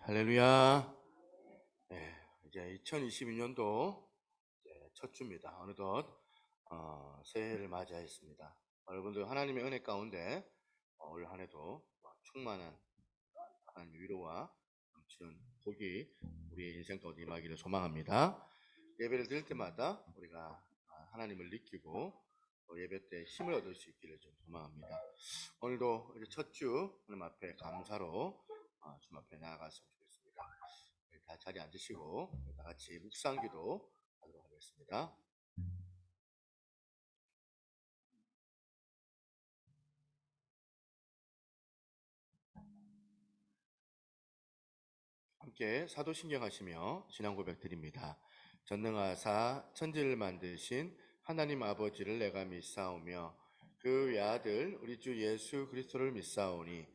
할렐루야. 네, 이제 2022년도 첫 주입니다. 어느덧 새해를 맞이했습니다. 여러분들 하나님의 은혜 가운데 올 한해도 충만한 하나님의 위로와 넘치는 복이 우리의 인생 가운데 임하기를 소망합니다. 예배를 드릴 때마다 우리가 하나님을 느끼고 예배 때 힘을 얻을 수 있기를 좀 소망합니다. 오늘도 이제 첫 주 하나님 앞에 감사로 주님 앞에 나아갔으면 좋겠습니다. 다 자리에 앉으시고 다 같이 묵상기도 하도록 하겠습니다. 함께 사도신경 하시며 신앙 고백 드립니다. 전능하사 천지를 만드신 하나님 아버지를 내가 믿사오며 그 외아들 우리 주 예수 그리스도를 믿사오니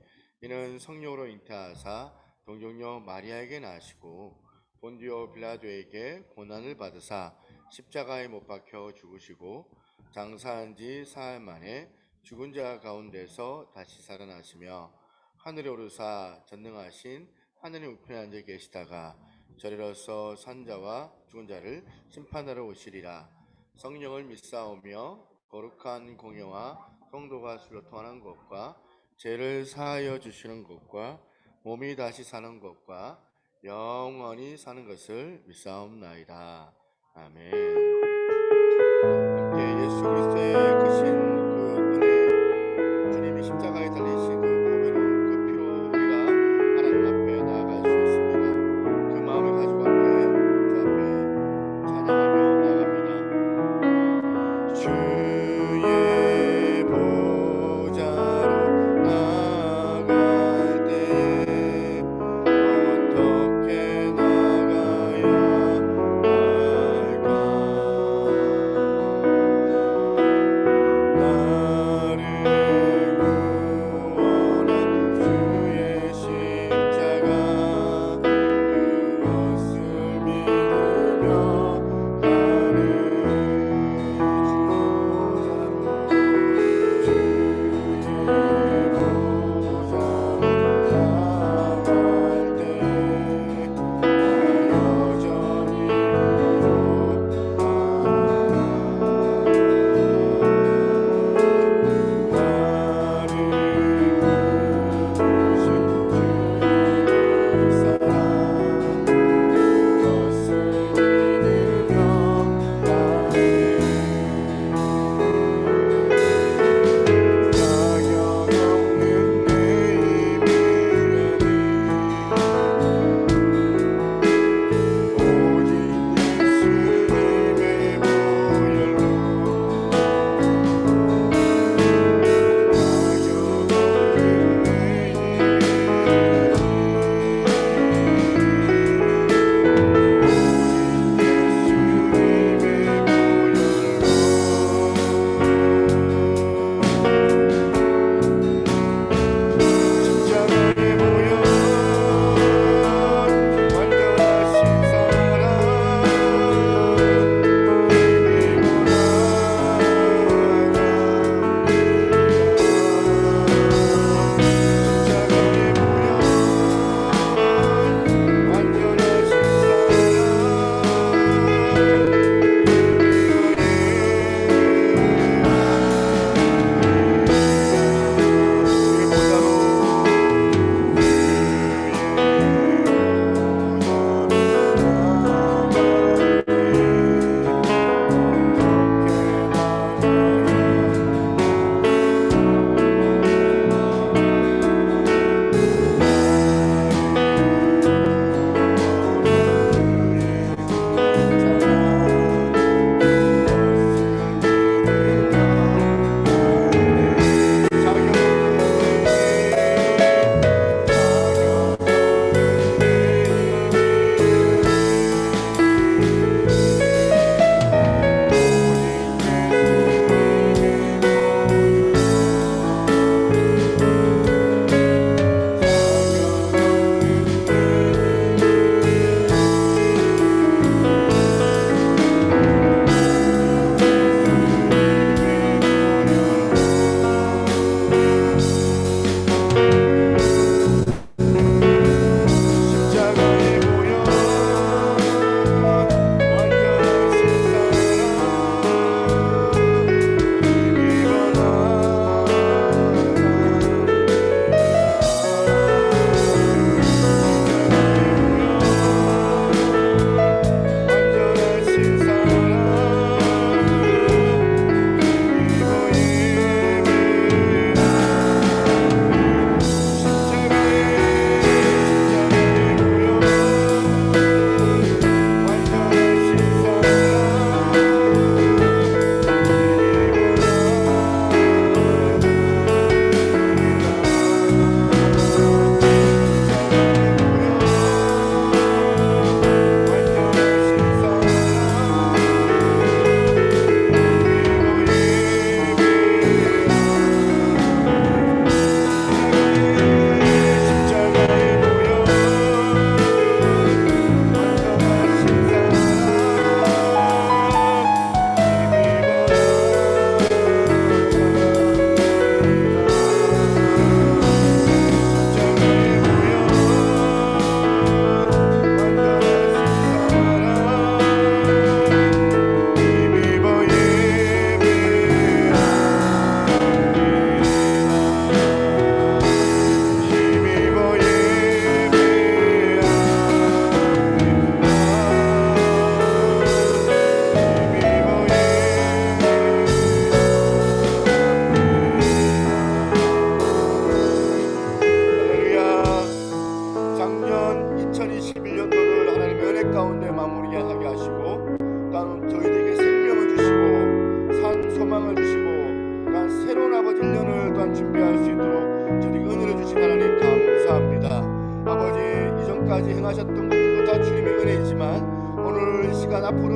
이는 성령으로 잉태하사 동정녀 마리아에게 나시고 본디오 빌라도에게 고난을 받으사 십자가에 못 박혀 죽으시고 장사한 지 사흘 만에 죽은 자 가운데서 다시 살아나시며 하늘에 오르사 전능하신 하느님 우편에 앉아 계시다가 저리로서 산자와 죽은 자를 심판하러 오시리라. 성령을 믿사오며 거룩한 공예와 성도가 술로 통하는 것과 죄를 사하여 주시는 것과 몸이 다시 사는 것과 영원히 사는 것을 믿사옵나이다. 아멘. 함께 예수 그리스도의 크신 그 은혜, 주님이 십자가에 달리신 그 보배로운 그 피로 우리가 하나님 앞에 나아갈 수 있습니다. 그 마음을 가지고 함께 주 앞에 찬양하며 나갑니다. 주의 보좌로 나아갈 때에 어떻게 나가야 할까?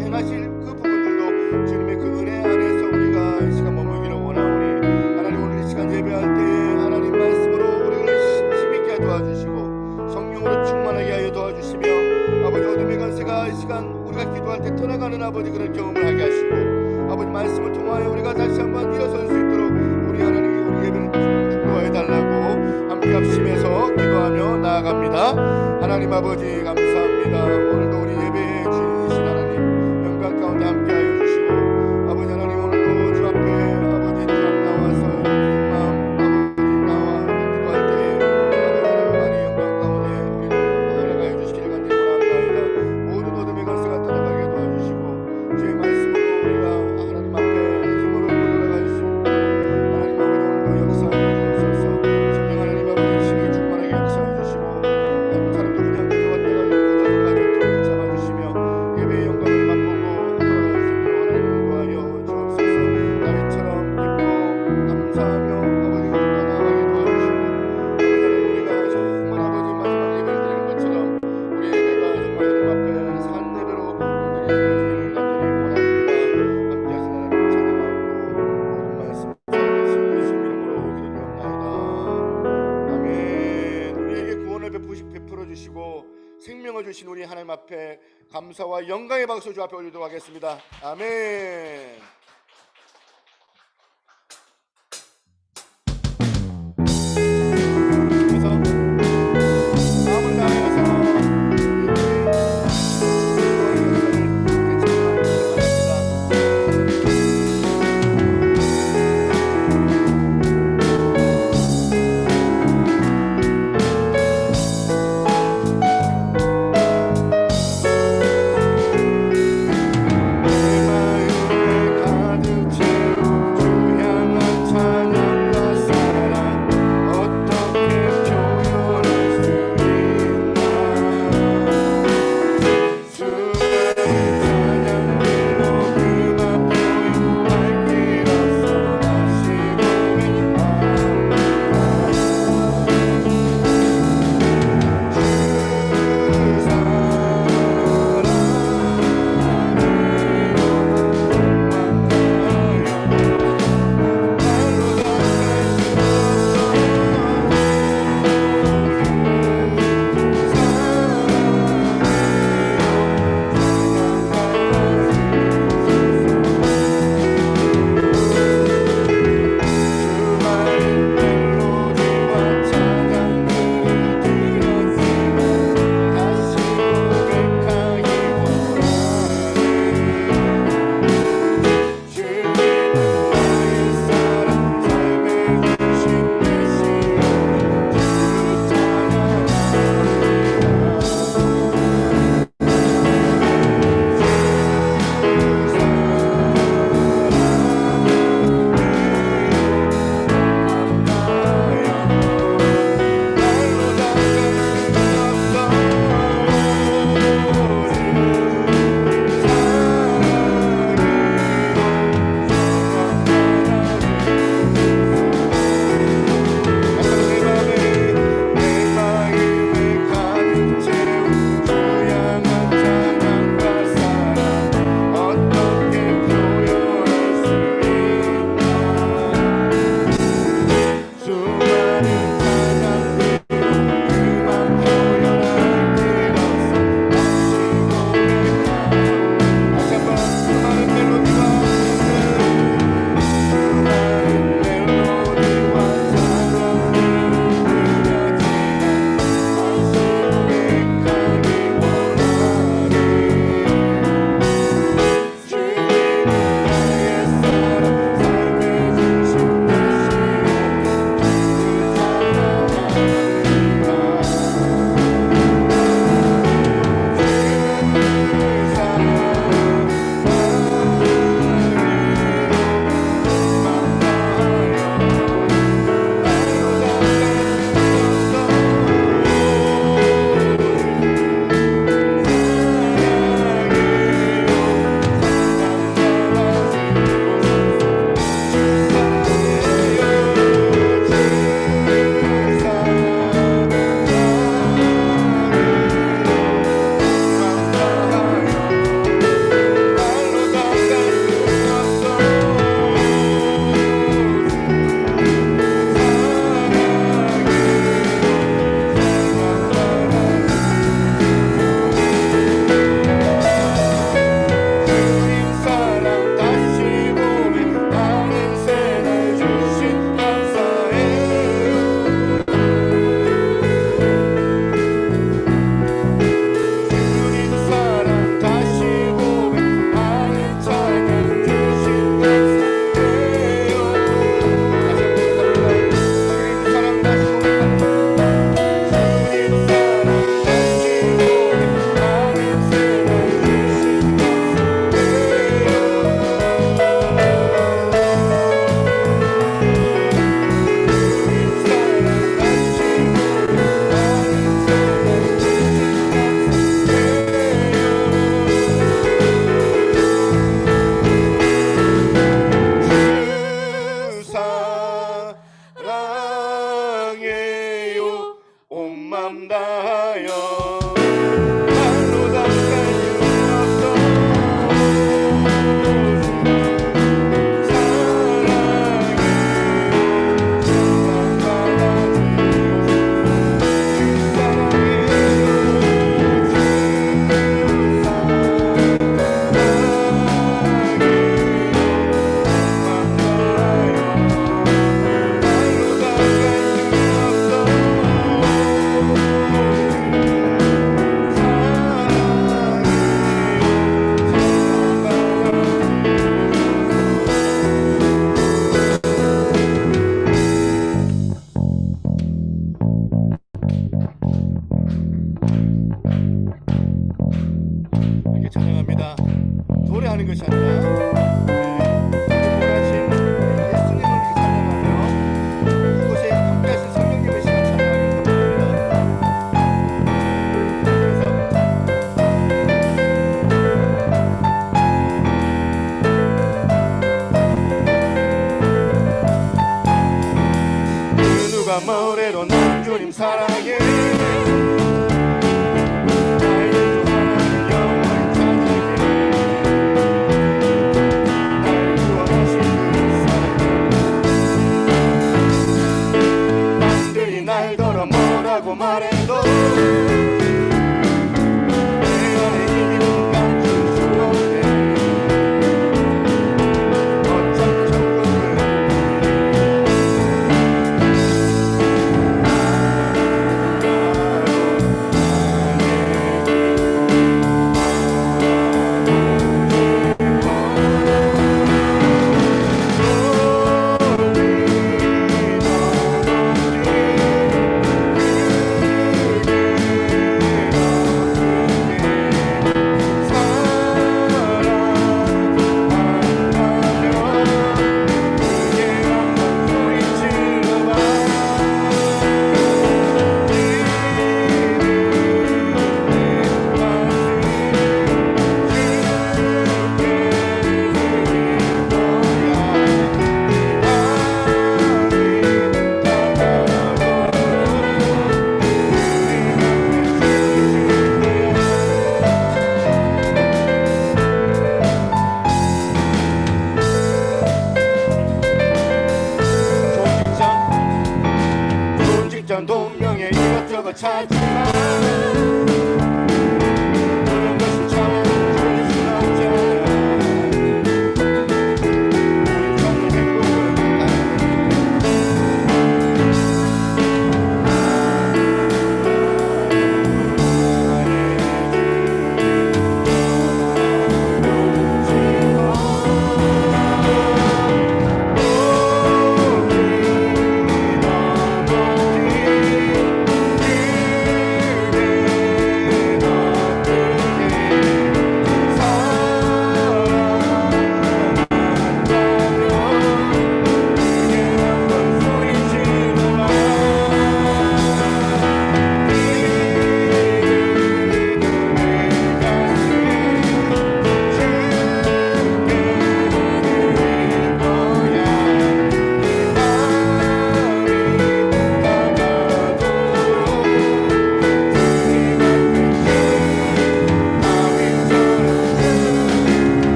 행하실 그 부분들도 주님의 그 은혜 안에서 우리가 이 시간 머물기를 원하오니 하나님 오늘 이 시간 예배할 때에 하나님 말씀으로 우리를 힘있게 도와주시고 성령으로 충만하게 하여 도와주시며 아버지 어둠의 권세가 이 시간 우리가 기도할 때 떠나가는 아버지 그런 경험을 하게 하시고 아버지 말씀을 통하여 우리가 다시 한번 일어설 수 있도록 우리 하나님이 우리 예배를 축복하여 달라고 함께 합심해서 기도하며 나아갑니다. 하나님 아버지 감사합니다. 오늘도 우리 예배의 주인이신 하나님 영광 가운데 함께하여 주시고 아버지 하나님 오늘도 주 앞에 아버지 주 앞 나와서 마음 아버지 나와 기도할 때에 아버지 하나님 영광 가운데 우리를 알아가여 주시기를 간절히 원합니다. 모든 어둠의 권세가 떠나가게 도와주시고 주의 말씀으로 우리가 하나님 앞에 힘으로 돌아갈 수 있고 하나님 아버지 오늘도 역사하여 주옵소서. 성령 하나님 아버지 힘이 충만하게 역사해 주시고 사람도 그냥 그저 왔다가 그저 돌아가지 않도록 잡아주시며 예배의 영광을 맛보고 돌아갈 수 있도록 하나님 인도하여 주옵소서. 다윗처럼 기뻐 감사하며 아버지 거룩 나아가게 도와주시고 아버지 우리가 정말 아버지 마지막 예배를 드리는 것처럼 우리 예배가 정말 하나님 앞에 산 예배로 온전히 드려지기를 간절히 원합니다. 함께 하신 하나님 찬양하고 모든 말씀 예수 이름으로 기도드리옵나이다. 아멘. 우리에게 구원을 베풀어 주시고 생명을 주신 우리 하나님 앞에 감사와 영광의 박수 주 앞에 올리도록 하겠습니다. 아멘. 그래서 마음을 다하여서 내 마음에 하나님 사랑해 나에게도 하나님 영원히 찬양해 날 구원하신 그 사랑 남들이 날 걸어 뭐라고 말해도 내 안에 이 기쁨 감출 수 없네 어쩜 조금은 동명에 이것저것 찾지만 그런 것이 참 좋을 순 없잖아 우리 정말 행복은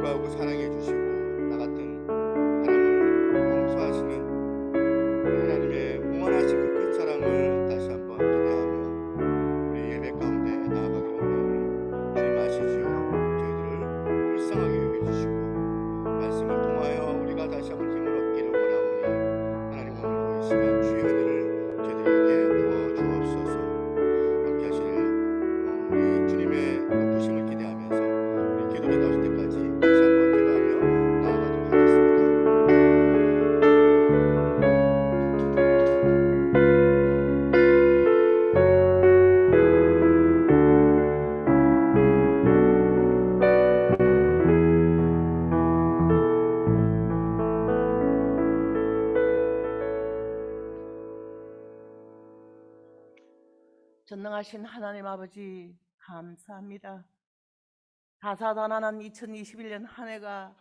돌봐오고 사랑해 주시고 나 같은 사람을 용서하시는 하나님의 무한하신 그 큰 사랑을 다시 한번 기대하며 우리 예배 가운데 나아가기를 원하오니 주님 아시지요. 저희들을 불쌍하게 여겨주시고 말씀을 통하여 우리가 다시 한번 힘을 얻기를 원하오니 하나님 오늘도 이 시간 주의 은혜를 저희들에게 부어 주옵소서. 함께 하실 우리 주님의 높으심을 기대하면서 우리 기도가 나올 때까지 다시 한번 기도하며 나아가도록 하겠습니다. 전능하신 하나님 아버지 감사합니다. 다사다난한 2021년 한 해가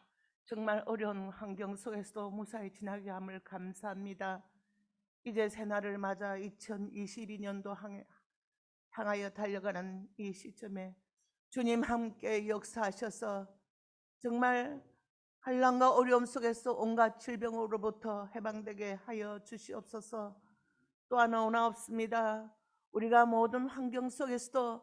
정말 어려운 환경 속에서도 무사히 지나게 함을 감사합니다. 이제 새날을 맞아 2022년도 향하여 달려가는 이 시점에 주님 함께 역사하셔서 정말 환난과 어려움 속에서 온갖 질병으로부터 해방되게 하여 주시옵소서. 또 하나 없습니다. 우리가 모든 환경 속에서도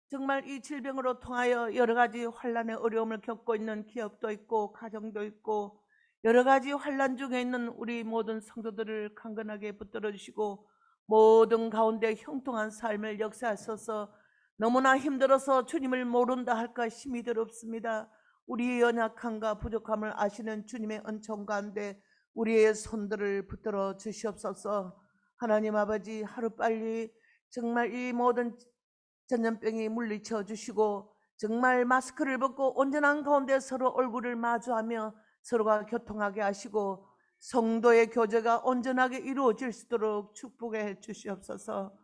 정말 이 질병으로 통하여 여러 가지 환난의 어려움을 겪고 있는 기업도 있고 가정도 있고 여러 가지 환난 중에 있는 우리 모든 성도들을 강건하게 붙들어 주시고 모든 가운데 형통한 삶을 역사하셔서 너무나 힘들어서 주님을 모른다 할까 힘이 더럽습니다. 우리의 연약함과 부족함을 아시는 주님의 은총 가운데 우리의 손들을 붙들어 주시옵소서. 하나님 아버지 하루빨리 정말 이 모든 전염병이 물리쳐 주시고 정말 마스크를 벗고 온전한 가운데 서로 얼굴을 마주하며 서로가 교통하게 하시고 성도의 교제가 온전하게 이루어질 수 있도록 축복해 주시옵소서.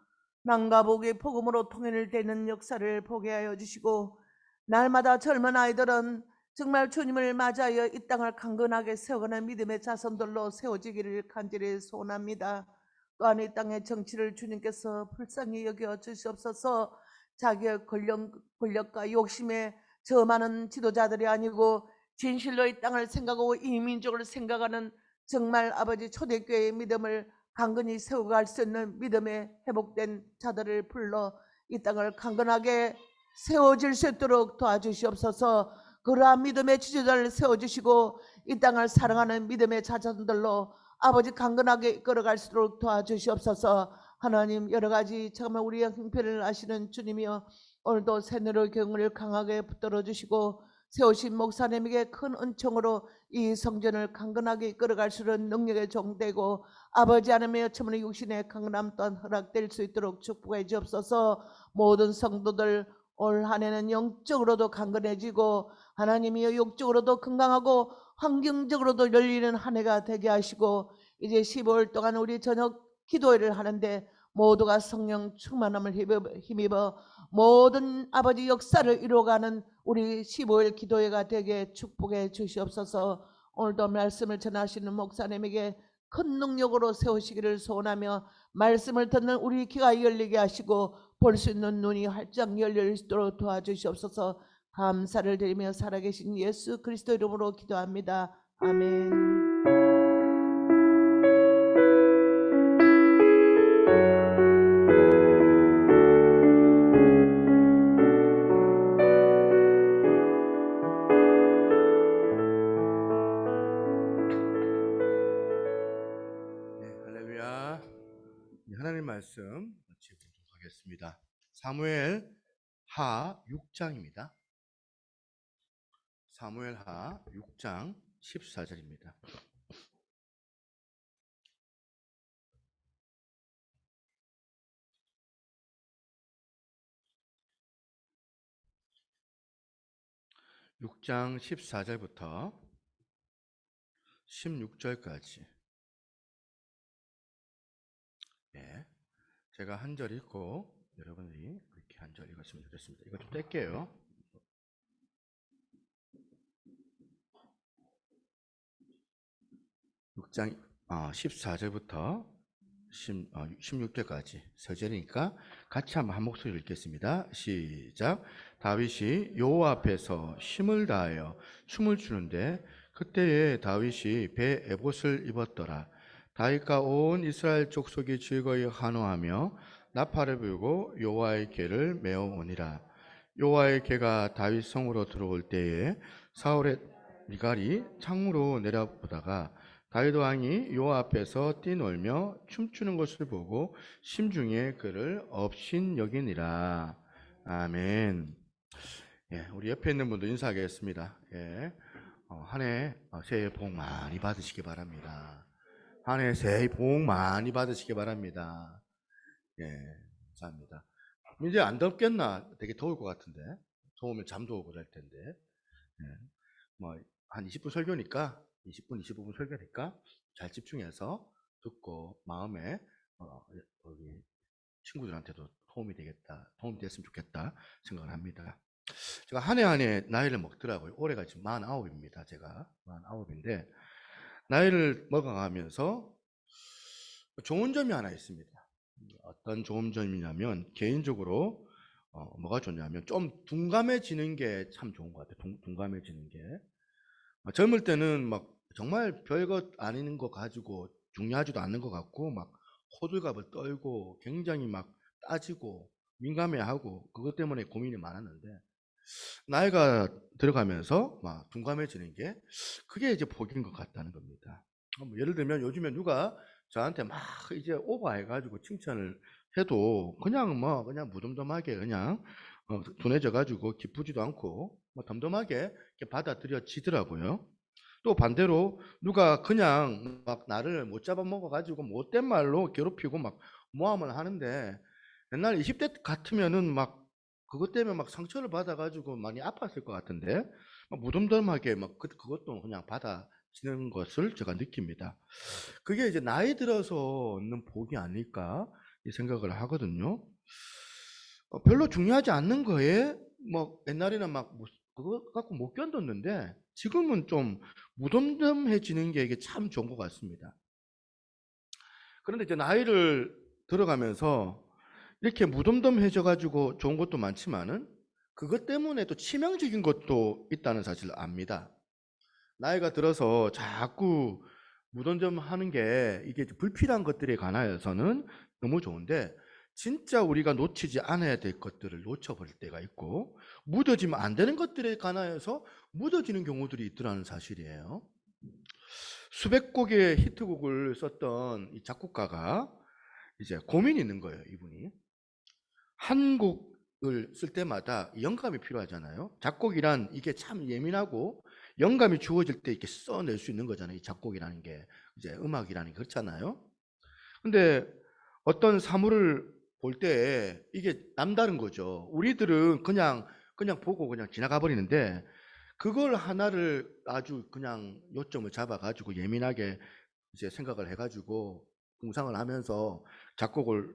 남과 북의 복음으로 통일을 되는 역사를 보게 하여 주시고 날마다 젊은 아이들은 정말 주님을 맞이하여 이 땅을 강건하게 세워가는 믿음의 자손들로 세워지기를 간절히 소원합니다. 또한 이 땅의 정치를 주님께서 불쌍히 여겨 주시옵소서. 자기의 권력과 욕심에 저많은 지도자들이 아니고 진실로 이 땅을 생각하고 이 민족을 생각하는 정말 아버지 초대교회의 믿음을 강건히 세워갈 수 있는 믿음의 회복된 자들을 불러 이 땅을 강건하게 세워질 수 있도록 도와주시옵소서. 그러한 믿음의 지도자를 세워주시고 이 땅을 사랑하는 믿음의 자손들로 아버지 강건하게 이끌어갈 수 있도록 도와주시옵소서. 하나님 여러 가지 정말 우리의 형편을 아시는 주님이여 오늘도 새누리 경을 강하게 붙들어 주시고 세우신 목사님에게 큰 은총으로 이 성전을 강건하게 이끌어갈 수 있는 능력의 종되고 아버지 하나님의 여천의 육신의 강남 또한 허락될 수 있도록 축복해 주옵소서. 모든 성도들 올 한 해는 영적으로도 강건해지고 하나님이여 육적으로도 건강하고 환경적으로도 열리는 한 해가 되게 하시고 이제 15일 동안 우리 저녁 기도회를 하는데 모두가 성령 충만함을 힘입어 모든 아버지 역사를 이루어가는 우리 15일 기도회가 되게 축복해 주시옵소서. 오늘도 말씀을 전하시는 목사님에게 큰 능력으로 세우시기를 소원하며 말씀을 듣는 우리 귀가 열리게 하시고 볼 수 있는 눈이 활짝 열릴 수 있도록 도와주시옵소서. 감사를 드리며 살아계신 예수 그리스도 이름으로 기도합니다. 아멘. 할렐루야. 하나님 말씀 같이 보도록 하겠습니다. 사무엘 하 6장입니다. 사무엘 하 6장 14절입니다. (6장) 14절부터 16절까지 제가 한 절 읽고 여러분들이 그렇게 한 절 읽었으면 좋겠습니다. 이거 좀 뗄게요. 6장 14절부터 16절까지 세 절이니까 같이 한번 한 목소리로 읽겠습니다. 시작. 다윗이 여호와 앞에서 힘을 다하여 춤을 추는데 그때에 다윗이 배 에봇을 입었더라. 다윗과 온 이스라엘 족속이 즐거이 환호하며 나팔을 불고 여호와의 궤를 메어오니라. 여호와의 궤가 다윗 성으로 들어올 때에 사울의 미갈이 창으로 내려보다가 다윗 왕이 여호와 앞에서 뛰놀며 춤추는 것을 보고 심중에 그를 업신여기니라. 아멘. 예, 우리 옆에 있는 분도 인사하겠습니다. 예, 한 해 새해 복 많이 받으시기 바랍니다. 한 해 새해 복 많이 받으시기 바랍니다. 예, 감사합니다. 이제 안 덥겠나? 되게 더울 것 같은데. 더우면 잠도 오고 그럴 텐데. 예, 뭐 한 20분 설교니까 20분, 25분 설교니까 잘 집중해서 듣고 마음에 우리 친구들한테도 도움이 되겠다, 도움이 됐으면 좋겠다 생각을 합니다. 제가 한 해 한 해 나이를 먹더라고요. 올해가 지금 49입니다. 제가 49인데 나이를 먹어가면서 좋은 점이 하나 있습니다. 어떤 좋은 점이냐면 개인적으로 뭐가 좋냐면 좀 둔감해지는 게 참 좋은 것 같아요. 둔감해지는 게. 젊을 때는 막 정말 별것 아닌 거 가지고 중요하지도 않는 것 같고 막 호들갑을 떨고 굉장히 막 따지고 민감해하고 그것 때문에 고민이 많았는데 나이가 들어가면서 막 둔감해지는 게 그게 이제 복인 것 같다는 겁니다. 뭐 예를 들면 요즘에 누가 저한테 막 이제 오버해가지고 칭찬을 해도 그냥 뭐 그냥 무덤덤하게 그냥 둔해져가지고 기쁘지도 않고 뭐 덤덤하게 이렇게 받아들여지더라고요. 또 반대로 누가 그냥 막 나를 못 잡아먹어가지고 못된 말로 괴롭히고 막 모함을 하는데 옛날 20대 같으면은 막 그것 때문에 막 상처를 받아가지고 많이 아팠을 것 같은데 막 무덤덤하게 막 그것도 그냥 받아지는 것을 제가 느낍니다. 그게 이제 나이 들어서 얻는 복이 아닐까 이 생각을 하거든요. 별로 중요하지 않는 거에 뭐 옛날에는 막 그거 갖고 못 견뎠는데 지금은 좀 무덤덤해지는 게 이게 참 좋은 것 같습니다. 그런데 이제 나이를 들어가면서 이렇게 무덤덤해져 가지고 좋은 것도 많지만은 그것 때문에 또 치명적인 것도 있다는 사실을 압니다. 나이가 들어서 자꾸 무덤덤하는 게 이게 불필요한 것들에 관하여서는 너무 좋은데 진짜 우리가 놓치지 않아야 될 것들을 놓쳐버릴 때가 있고 묻어지면 안 되는 것들에 관하여서 묻어지는 경우들이 있더라는 사실이에요. 수백 곡의 히트곡을 썼던 이 작곡가가 이제 고민이 있는 거예요, 이분이. 한 곡을 쓸 때마다 영감이 필요하잖아요. 작곡이란 이게 참 예민하고 영감이 주어질 때 이렇게 써낼 수 있는 거잖아요. 이 작곡이라는 게 이제 음악이라는 게 그렇잖아요. 근데 어떤 사물을 볼 때 이게 남다른 거죠. 우리들은 그냥 보고 그냥 지나가 버리는데 그걸 하나를 아주 그냥 요점을 잡아 가지고 예민하게 이제 생각을 해 가지고 공상을 하면서 작곡을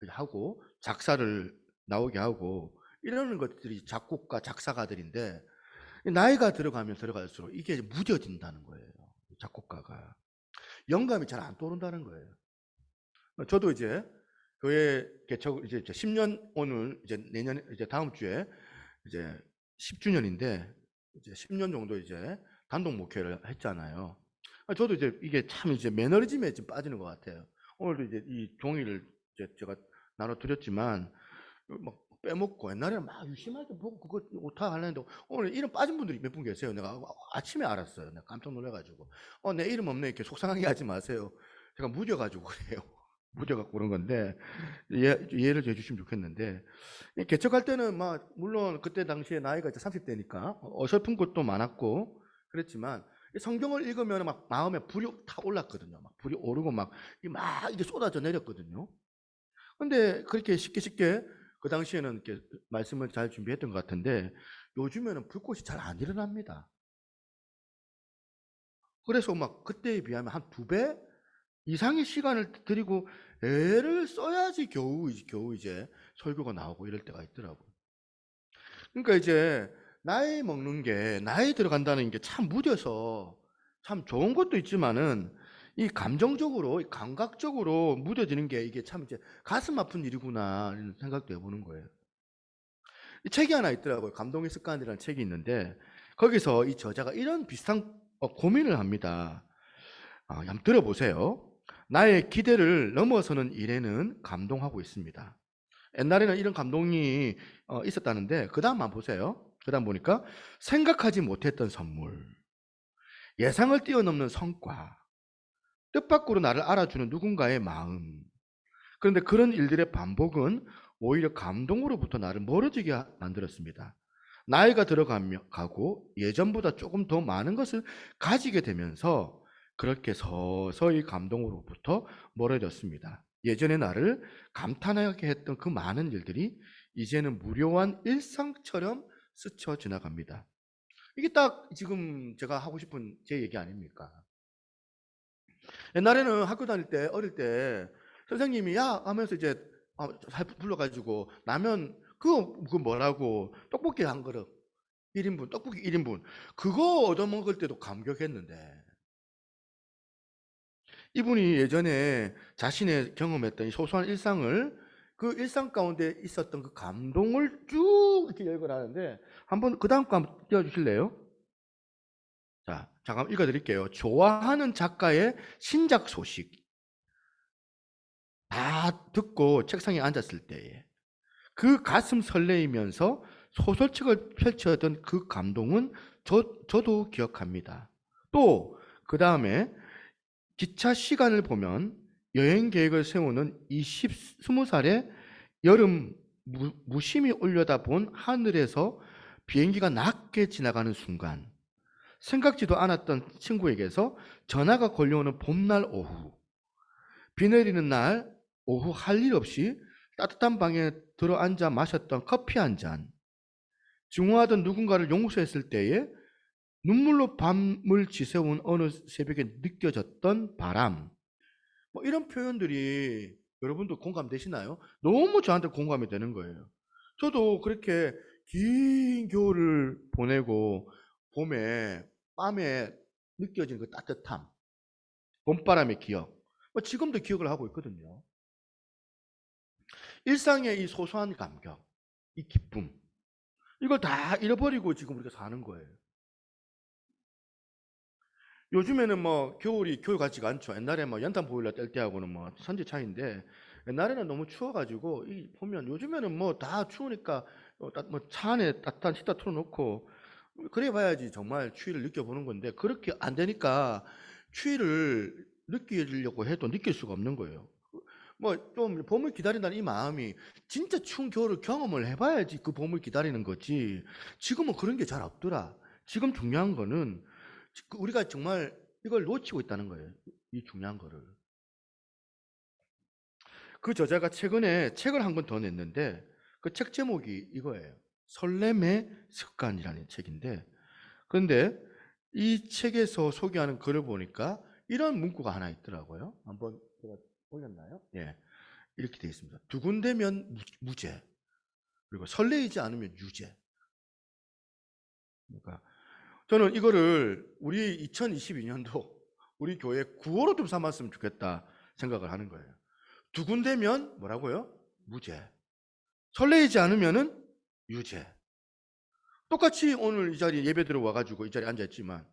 하고 작사를 나오게 하고 이러는 것들이 작곡가 작사가들인데 나이가 들어가면 들어갈수록 이게 무뎌진다는 거예요. 작곡가가 영감이 잘 안 떠오른다는 거예요. 저도 이제 교회 개척 이제 10년 오늘 이제 내년 이제 다음 주에 이제 10주년인데 이제 10년 정도 이제 단독 목회를 했잖아요. 저도 이제 이게 참 이제 매너리즘에 좀 빠지는 것 같아요. 오늘도 이제 이 종이를 이제 제가 나눠드렸지만 막 빼먹고 옛날에는 막 유심하게 보고 그거 오타 하려는데 오늘 이름 빠진 분들이 몇 분 계세요. 내가 아침에 알았어요. 내가 깜짝 놀래가지고 내 이름 없네 이렇게 속상하게 하지 마세요. 제가 무뎌가지고 그래요. 무뎌갖고 그런 건데 이해를 해주시면 좋겠는데 개척할 때는 막 물론 그때 당시에 나이가 이제 30대니까 어설픈 것도 많았고 그랬지만 성경을 읽으면 막 마음에 불이 탁 올랐거든요. 막 불이 오르고 막 이게 쏟아져 내렸거든요. 근데 그렇게 쉽게 그 당시에는 이렇게 말씀을 잘 준비했던 것 같은데 요즘에는 불꽃이 잘 안 일어납니다. 그래서 막 그때에 비하면 한 2배 이상의 시간을 들이고 애를 써야지 겨우 이제 설교가 나오고 이럴 때가 있더라고요. 그러니까 이제 나이 먹는 게 나이 들어간다는 게 참 무뎌서 참 좋은 것도 있지만은 이 감정적으로, 이 감각적으로 무뎌지는 게 이게 참 이제 가슴 아픈 일이구나 이런 생각도 해보는 거예요. 이 책이 하나 있더라고요. 감동의 습관이라는 책이 있는데 거기서 이 저자가 이런 비슷한 고민을 합니다. 한번 들어보세요. 나의 기대를 넘어서는 일에는 감동하고 있습니다. 옛날에는 이런 감동이 있었다는데 그 다음만 보세요. 그 다음 보니까 생각하지 못했던 선물, 예상을 뛰어넘는 성과, 뜻밖으로 나를 알아주는 누군가의 마음. 그런데 그런 일들의 반복은 오히려 감동으로부터 나를 멀어지게 만들었습니다. 나이가 들어가고 예전보다 조금 더 많은 것을 가지게 되면서 그렇게 서서히 감동으로부터 멀어졌습니다. 예전에 나를 감탄하게 했던 그 많은 일들이 이제는 무료한 일상처럼 스쳐 지나갑니다. 이게 딱 지금 제가 하고 싶은 제 얘기 아닙니까? 옛날에는 학교 다닐 때 어릴 때 선생님이 야 하면서 이제 불러가지고 라면 그거 뭐라고 떡볶이 한 그릇 1인분 떡볶이 1인분 그거 얻어먹을 때도 감격했는데 이분이 예전에 자신의 경험했던 이 소소한 일상을 그 일상 가운데 있었던 그 감동을 쭉 이렇게 열거하는데 한번 그 다음 거 한번 띄워주실래요? 자, 잠깐 읽어드릴게요. 좋아하는 작가의 신작 소식 다 듣고 책상에 앉았을 때에 그 가슴 설레이면서 소설책을 펼쳐던 그 감동은 저도 기억합니다. 또 그 다음에 기차 시간을 보면 여행 계획을 세우는 20살의 여름 무심히 올려다본 하늘에서 비행기가 낮게 지나가는 순간 생각지도 않았던 친구에게서 전화가 걸려오는 봄날 오후 비 내리는 날 오후 할 일 없이 따뜻한 방에 들어앉아 마셨던 커피 한 잔, 증오하던 누군가를 용서했을 때에 눈물로 밤을 지새운 어느 새벽에 느껴졌던 바람, 뭐 이런 표현들이 여러분도 공감되시나요? 너무 저한테 공감이 되는 거예요. 저도 그렇게 긴 겨울을 보내고 밤에 느껴진 그 따뜻함, 봄바람의 기억, 뭐 지금도 기억을 하고 있거든요. 일상의 이 소소한 감격, 이 기쁨, 이걸 다 잃어버리고 지금 우리가 사는 거예요. 요즘에는 뭐 겨울이 겨울 같지가 않죠. 옛날에 뭐 연탄 보일러 뗄 때하고는 뭐 천지 차이인데 옛날에는 너무 추워가지고 이 보면 요즘에는 뭐 다 추우니까 뭐 차 안에 따뜻한 히터 틀어놓고 그래 봐야지 정말 추위를 느껴보는 건데 그렇게 안 되니까 추위를 느끼려고 해도 느낄 수가 없는 거예요. 뭐 좀 봄을 기다린다는 이 마음이 진짜 추운 겨울을 경험을 해봐야지 그 봄을 기다리는 거지. 지금은 그런 게 잘 없더라. 지금 중요한 거는 우리가 정말 이걸 놓치고 있다는 거예요. 이 중요한 거를. 그 저자가 최근에 책을 한 권 더 냈는데 그 책 제목이 이거예요. 설렘의 습관이라는 책인데 그런데 이 책에서 소개하는 글을 보니까 이런 문구가 하나 있더라고요. 한번 제가 올렸나요? 예. 이렇게 되어 있습니다. 두근대면 무죄, 그리고 설레이지 않으면 유죄. 그러니까 저는 이거를 우리 2022년도 우리 교회 구호로 좀 삼았으면 좋겠다 생각을 하는 거예요. 두근대면 뭐라고요? 무죄. 설레이지 않으면은 유죄. 똑같이 오늘 이 자리에 예배 들어와가지고 이 자리에 앉아있지만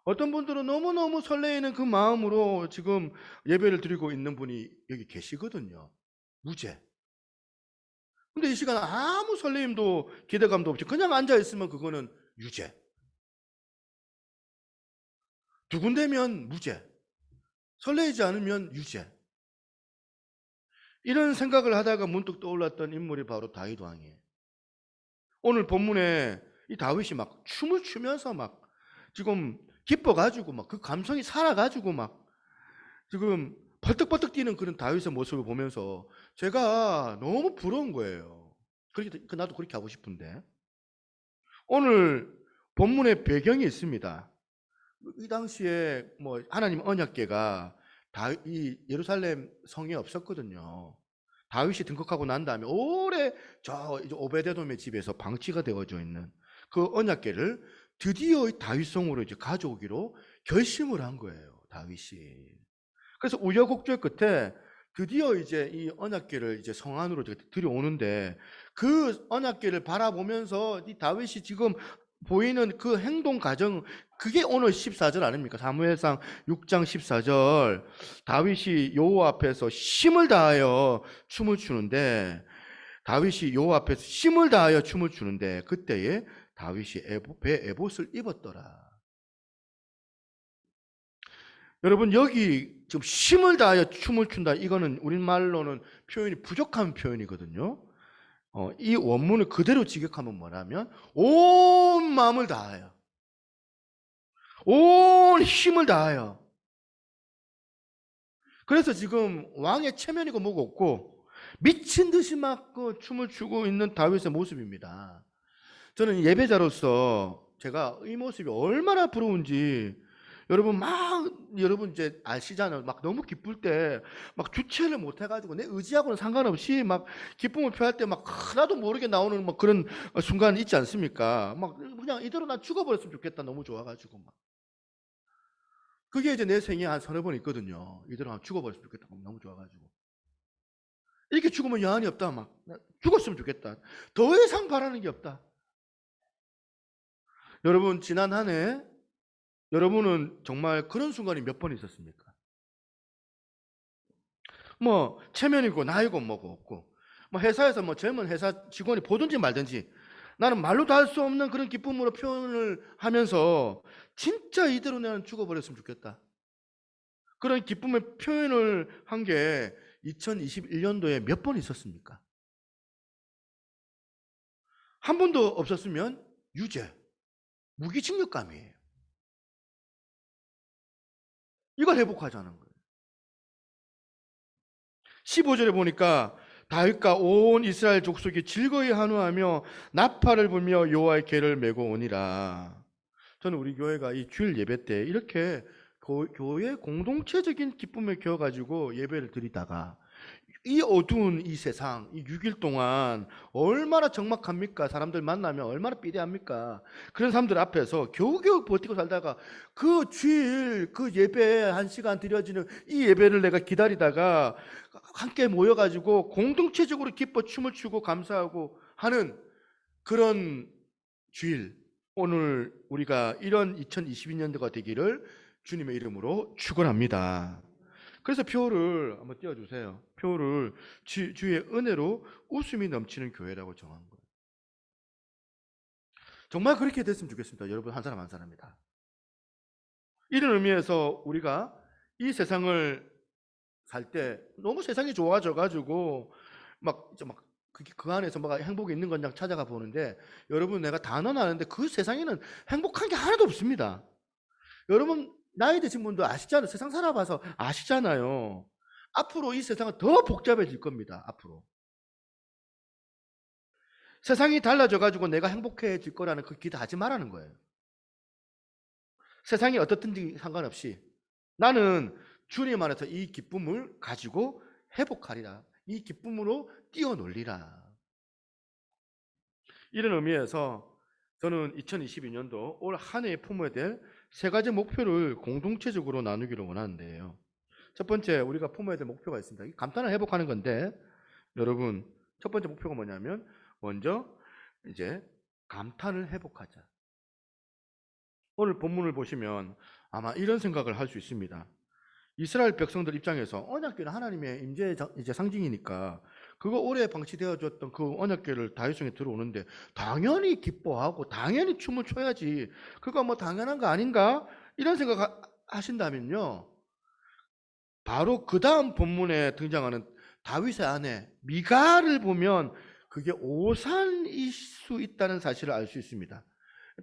어떤 분들은 너무너무 설레이는 그 마음으로 지금 예배를 드리고 있는 분이 여기 계시거든요. 무죄. 근데 이 시간 아무 설레임도 기대감도 없이 그냥 앉아있으면 그거는 유죄. 두근대면 무죄. 설레이지 않으면 유죄. 이런 생각을 하다가 문득 떠올랐던 인물이 바로 다윗 왕이에요. 오늘 본문에 이 다윗이 막 춤을 추면서 막 지금 기뻐가지고 막 그 감성이 살아가지고 막 지금 벌떡벌떡 뛰는 그런 다윗의 모습을 보면서 제가 너무 부러운 거예요. 그렇게 나도 그렇게 하고 싶은데 오늘 본문의 배경이 있습니다. 이 당시에 뭐 하나님 언약궤가 이 예루살렘 성에 없었거든요. 다윗이 등극하고 난 다음에 오래 저 이제 오베데돔의 집에서 방치가 되어져 있는 그 언약궤를 드디어 다윗성으로 이제 가져오기로 결심을 한 거예요. 다윗이. 그래서 우여곡절 끝에 드디어 이제 이 언약궤를 이제 성 안으로 들여오는데 그 언약궤를 바라보면서 이 다윗이 지금 보이는 그 행동 과정, 그게 오늘 14절 아닙니까? 사무엘상 6장 14절. 다윗이 여호와 앞에서 힘을 다하여 춤을 추는데, 다윗이 여호와 앞에서 힘을 다하여 춤을 추는데 그때에 다윗이 배 에봇을 입었더라. 여러분, 여기 지금 힘을 다하여 춤을 춘다, 이거는 우리말로는 표현이 부족한 표현이거든요. 이 원문을 그대로 직역하면 뭐냐면 온 마음을 다하여, 온 힘을 다하여. 그래서 지금 왕의 체면이고 뭐고 없고 미친 듯이 막 그 춤을 추고 있는 다윗의 모습입니다. 저는 예배자로서 제가 이 모습이 얼마나 부러운지, 여러분 이제 아시잖아요. 막 너무 기쁠 때 막 주체를 못 해가지고 내 의지하고는 상관없이 막 기쁨을 표할 때 막 하나도 모르게 나오는 막 그런 순간 있지 않습니까? 막 그냥 이대로 난 죽어버렸으면 좋겠다, 너무 좋아가지고 막. 그게 이제 내 생에 한 서너 번 있거든요. 이대로 한 죽어버렸으면 좋겠다, 너무 좋아가지고. 이렇게 죽으면 여한이 없다, 막 죽었으면 좋겠다, 더 이상 바라는 게 없다. 여러분, 지난 한 해 여러분은 정말 그런 순간이 몇 번 있었습니까? 뭐 체면이고 나이고 뭐고 없고, 뭐 회사에서 뭐 젊은 회사 직원이 보든지 말든지 나는 말로도 할 수 없는 그런 기쁨으로 표현을 하면서 진짜 이대로 나는 죽어버렸으면 좋겠다, 그런 기쁨의 표현을 한 게 2021년도에 몇 번 있었습니까? 한 번도 없었으면 유죄, 무기징역감이에요. 이걸 회복하자는 거예요. 15절에 보니까 다윗과 온 이스라엘 족속이 즐거이 한우하며 나팔을 불며 여호와의 궤를 메고 오니라. 저는 우리 교회가 이 주일 예배 때 이렇게 교회 공동체적인 기쁨을 겨가지고 예배를 드리다가 이 어두운 이 세상, 이 6일 동안 얼마나 적막합니까? 사람들 만나면 얼마나 삐대합니까? 그런 사람들 앞에서 겨우겨우 버티고 살다가 그 주일 그 예배 1시간 드려지는 이 예배를 내가 기다리다가 함께 모여가지고 공동체적으로 기뻐 춤을 추고 감사하고 하는 그런 주일, 오늘 우리가 이런 2022년도가 되기를 주님의 이름으로 축원합니다. 그래서 표를 한번 띄워주세요. 표를 주의 은혜로 웃음이 넘치는 교회라고 정한 거예요. 정말 그렇게 됐으면 좋겠습니다. 여러분 한 사람 한 사람이 다. 이런 의미에서 우리가 이 세상을 살 때 너무 세상이 좋아져가지고 그 안에서 막 행복이 있는 건지 찾아가 보는데, 여러분 내가 단언 하는데 그 세상에는 행복한 게 하나도 없습니다. 여러분 나이 드신 분도 아시잖아요. 세상 살아봐서 아시잖아요. 앞으로 이 세상은 더 복잡해질 겁니다. 앞으로 세상이 달라져 가지고 내가 행복해질 거라는 그 기대하지 말라는 거예요. 세상이 어떻든지 상관없이 나는 주님 안에서 이 기쁨을 가지고 회복하리라, 이 기쁨으로 뛰어놀리라. 이런 의미에서 저는 2022년도 올 한 해에 품어야 될 세 가지 목표를 공동체적으로 나누기를 원하는데요. 첫 번째, 우리가 품어야 될 목표가 있습니다. 감탄을 회복하는 건데, 여러분 첫 번째 목표가 뭐냐면 먼저 이제 감탄을 회복하자. 오늘 본문을 보시면 아마 이런 생각을 할 수 있습니다. 이스라엘 백성들 입장에서 언약궤는 하나님의 임재의 이제 상징이니까 그거 오래 방치되어졌던 그 언약궤를 다윗성에 들어오는데 당연히 기뻐하고 당연히 춤을 춰야지, 그거 뭐 당연한 거 아닌가, 이런 생각 하신다면요, 바로 그 다음 본문에 등장하는 다윗의 아내 미갈을 보면 그게 오산일 수 있다는 사실을 알 수 있습니다.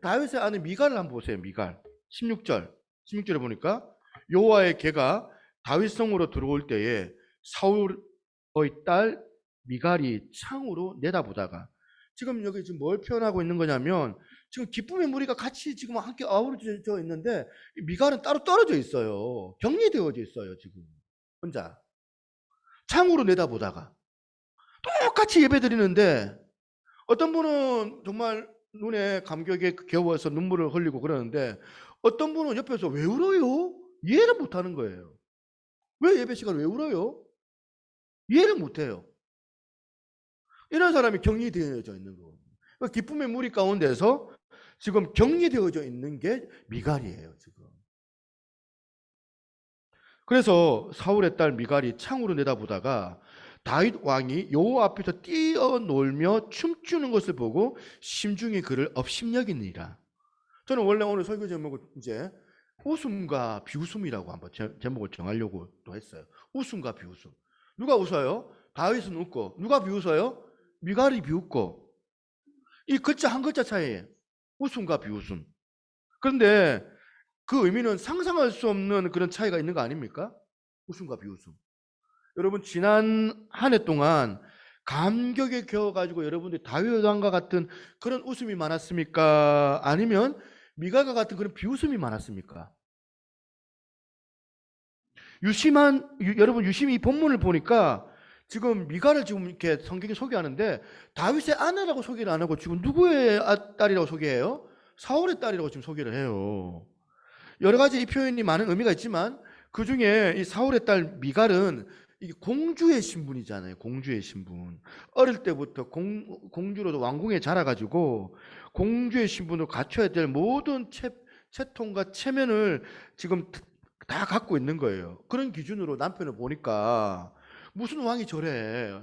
다윗의 아내 미갈을 한번 보세요. 미갈 16절에 보니까 여호와의 궤가 다윗성으로 들어올 때에 사울의 딸 미갈이 창으로 내다보다가, 지금 여기 지금 뭘 표현하고 있는 거냐면 지금 기쁨의 무리가 같이 지금 함께 어우러져 있는데 미갈은 따로 떨어져 있어요. 격리되어져 있어요. 지금 혼자 창으로 내다보다가 똑같이 예배드리는데 어떤 분은 정말 눈에 감격에 겨워서 눈물을 흘리고 그러는데 어떤 분은 옆에서 왜 울어요? 이해를 못하는 거예요. 왜 예배 시간 왜 울어요? 이해를 못해요. 이런 사람이 격리되어져 있는 거거든요. 기쁨의 무리 가운데서 지금 격리되어져 있는 게 미갈이에요, 지금. 그래서 사울의 딸 미갈이 창으로 내다보다가 다윗 왕이 여호와 앞에서 뛰어놀며 춤추는 것을 보고 심중에 그를 업심여기니라. 저는 원래 오늘 설교 제목을 이제 웃음과 비웃음이라고 한번 제목을 정하려고 또 했어요. 웃음과 비웃음. 누가 웃어요? 다윗은 웃고. 누가 비웃어요? 미갈이 비웃고. 이 글자 한 글자 차이예요. 웃음과 비웃음. 그런데 그 의미는 상상할 수 없는 그런 차이가 있는 거 아닙니까? 웃음과 비웃음. 여러분 지난 한 해 동안 감격에 겨워가지고 여러분들이 다윗 왕과 같은 그런 웃음이 많았습니까? 아니면 미갈과 같은 그런 비웃음이 많았습니까? 여러분 유심히 이 본문을 보니까 지금 미갈을 지금 이렇게 성경에 소개하는데 다윗의 아내라고 소개를 안 하고 지금 누구의 딸이라고 소개해요? 사울의 딸이라고 지금 소개를 해요. 여러 가지 이 표현이 많은 의미가 있지만 그 중에 이 사울의 딸 미갈은 이게 공주의 신분이잖아요. 공주의 신분. 어릴 때부터 공주로도 왕궁에 자라가지고 공주의 신분을 갖춰야 될 모든 채통과 체면을 지금 다 갖고 있는 거예요. 그런 기준으로 남편을 보니까 무슨 왕이 저래?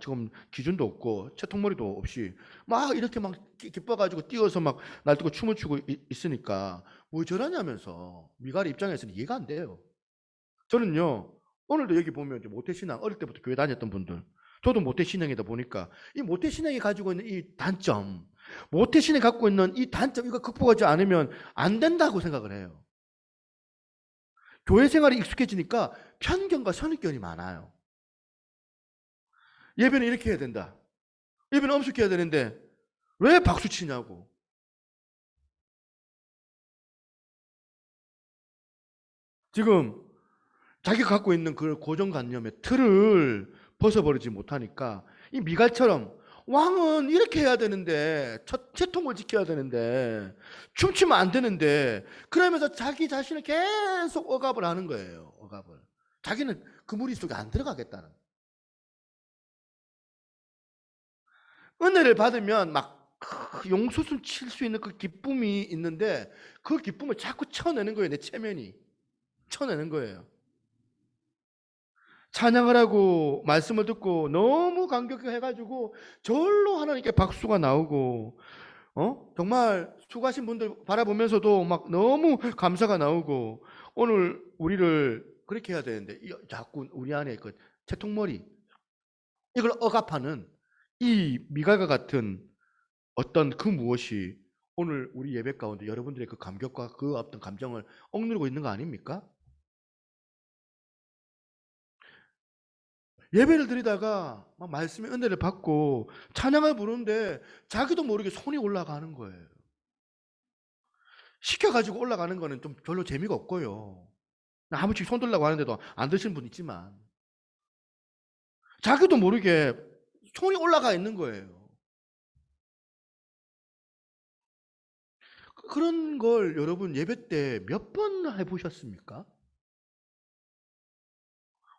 지금 기준도 없고 채통머리도 없이 막 이렇게 막 기뻐가지고 뛰어서 막 날뛰고 춤을 추고 있으니까 뭐 저러냐면서 미갈의 입장에서는 이해가 안 돼요. 저는요 오늘도 여기 보면 이제 모태신앙 어릴 때부터 교회 다녔던 분들 저도 모태신앙이다 보니까 이 모태신앙이 가지고 있는 이 단점 모태신앙이 갖고 있는 이 단점 이거 극복하지 않으면 안 된다고 생각을 해요. 교회 생활이 익숙해지니까 편견과 선입견이 많아요. 예배는 이렇게 해야 된다. 예배는 엄숙해야 되는데 왜 박수 치냐고. 지금 자기가 갖고 있는 그 고정관념의 틀을 벗어버리지 못하니까 이 미갈처럼 왕은 이렇게 해야 되는데 첫 채통을 지켜야 되는데 춤추면 안 되는데 그러면서 자기 자신을 계속 억압을 하는 거예요. 억압을. 자기는 그 무리 속에 안 들어가겠다는. 은혜를 받으면 막 용수순 칠 수 있는 그 기쁨이 있는데 그 기쁨을 자꾸 쳐내는 거예요. 내 체면이. 쳐내는 거예요. 찬양을 하고 말씀을 듣고 너무 감격해가지고 절로 하나님께 박수가 나오고 정말 수고하신 분들 바라보면서도 막 너무 감사가 나오고 오늘 우리를 그렇게 해야 되는데 자꾸 우리 안에 그 채통머리 이걸 억압하는 이 미갈과 같은 어떤 그 무엇이 오늘 우리 예배 가운데 여러분들의 그 감격과 그 어떤 감정을 억누르고 있는 거 아닙니까? 예배를 드리다가 막 말씀의 은혜를 받고 찬양을 부르는데 자기도 모르게 손이 올라가는 거예요. 시켜가지고 올라가는 거는 좀 별로 재미가 없고요. 아무치 손 들라고 하는데도 안 드시는 분 있지만 자기도 모르게 손이 올라가 있는 거예요. 그런 걸 여러분 예배 때 몇 번 해보셨습니까?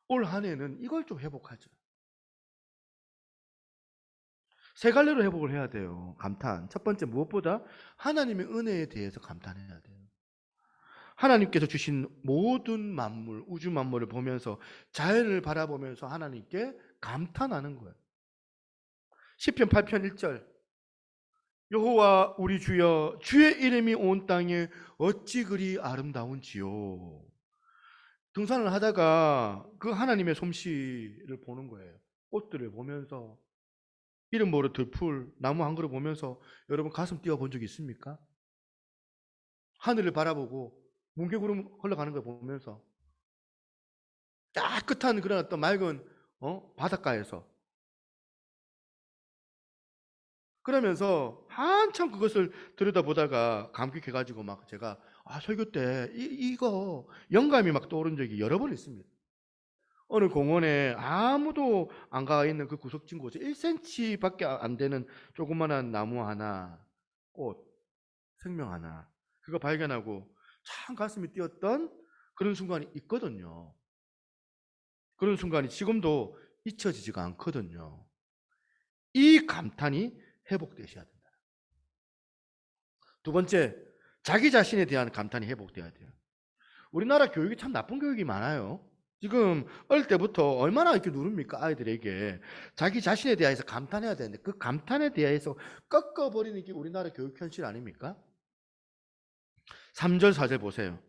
올 한 해는 이걸 좀 회복하죠. 세 갈래로 회복을 해야 돼요. 감탄. 첫 번째 무엇보다 하나님의 은혜에 대해서 감탄해야 돼요. 하나님께서 주신 모든 만물, 우주 만물을 보면서 자연을 바라보면서 하나님께 감탄하는 거예요. 시편 8편 1절. 여호와 우리 주여 주의 이름이 온 땅에 어찌 그리 아름다운지요. 등산을 하다가 그 하나님의 솜씨를 보는 거예요. 꽃들을 보면서 이름 모를 들풀, 나무 한 그루 보면서 여러분 가슴 뛰어 본 적 있습니까? 하늘을 바라보고 뭉게구름 흘러가는 걸 보면서 깨끗한 그런 어떤 맑은 바닷가에서 그러면서 한참 그것을 들여다보다가 감격해가지고 막 제가 설교 때 이거 영감이 막 떠오른 적이 여러 번 있습니다. 어느 공원에 아무도 안 가 있는 그 구석진 곳에 1cm밖에 안 되는 조그만한 나무 하나, 꽃, 생명 하나 그거 발견하고 참 가슴이 뛰었던 그런 순간이 있거든요. 그런 순간이 지금도 잊혀지지가 않거든요. 이 감탄이 회복되셔야 된다. 두 번째, 자기 자신에 대한 감탄이 회복돼야 돼요. 우리나라 교육이 참 나쁜 교육이 많아요. 지금 어릴 때부터 얼마나 이렇게 누릅니까? 아이들에게 자기 자신에 대해서 감탄해야 되는데 그 감탄에 대해서 꺾어버리는 게 우리나라 교육 현실 아닙니까? 3절 4절 보세요.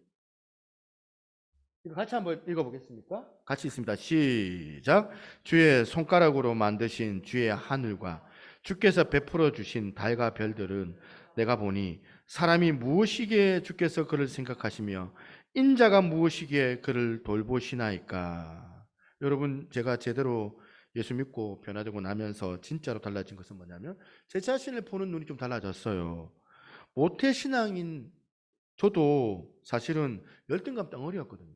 이거 같이 한번 읽어보겠습니까? 같이 있습니다. 시작. 주의 손가락으로 만드신 주의 하늘과 주께서 베풀어 주신 달과 별들은 내가 보니 사람이 무엇이기에 주께서 그를 생각하시며 인자가 무엇이기에 그를 돌보시나이까. 여러분, 제가 제대로 예수 믿고 변화되고 나면서 진짜로 달라진 것은 뭐냐면 제 자신을 보는 눈이 좀 달라졌어요. 모태신앙인 저도 사실은 열등감 덩어리였거든요.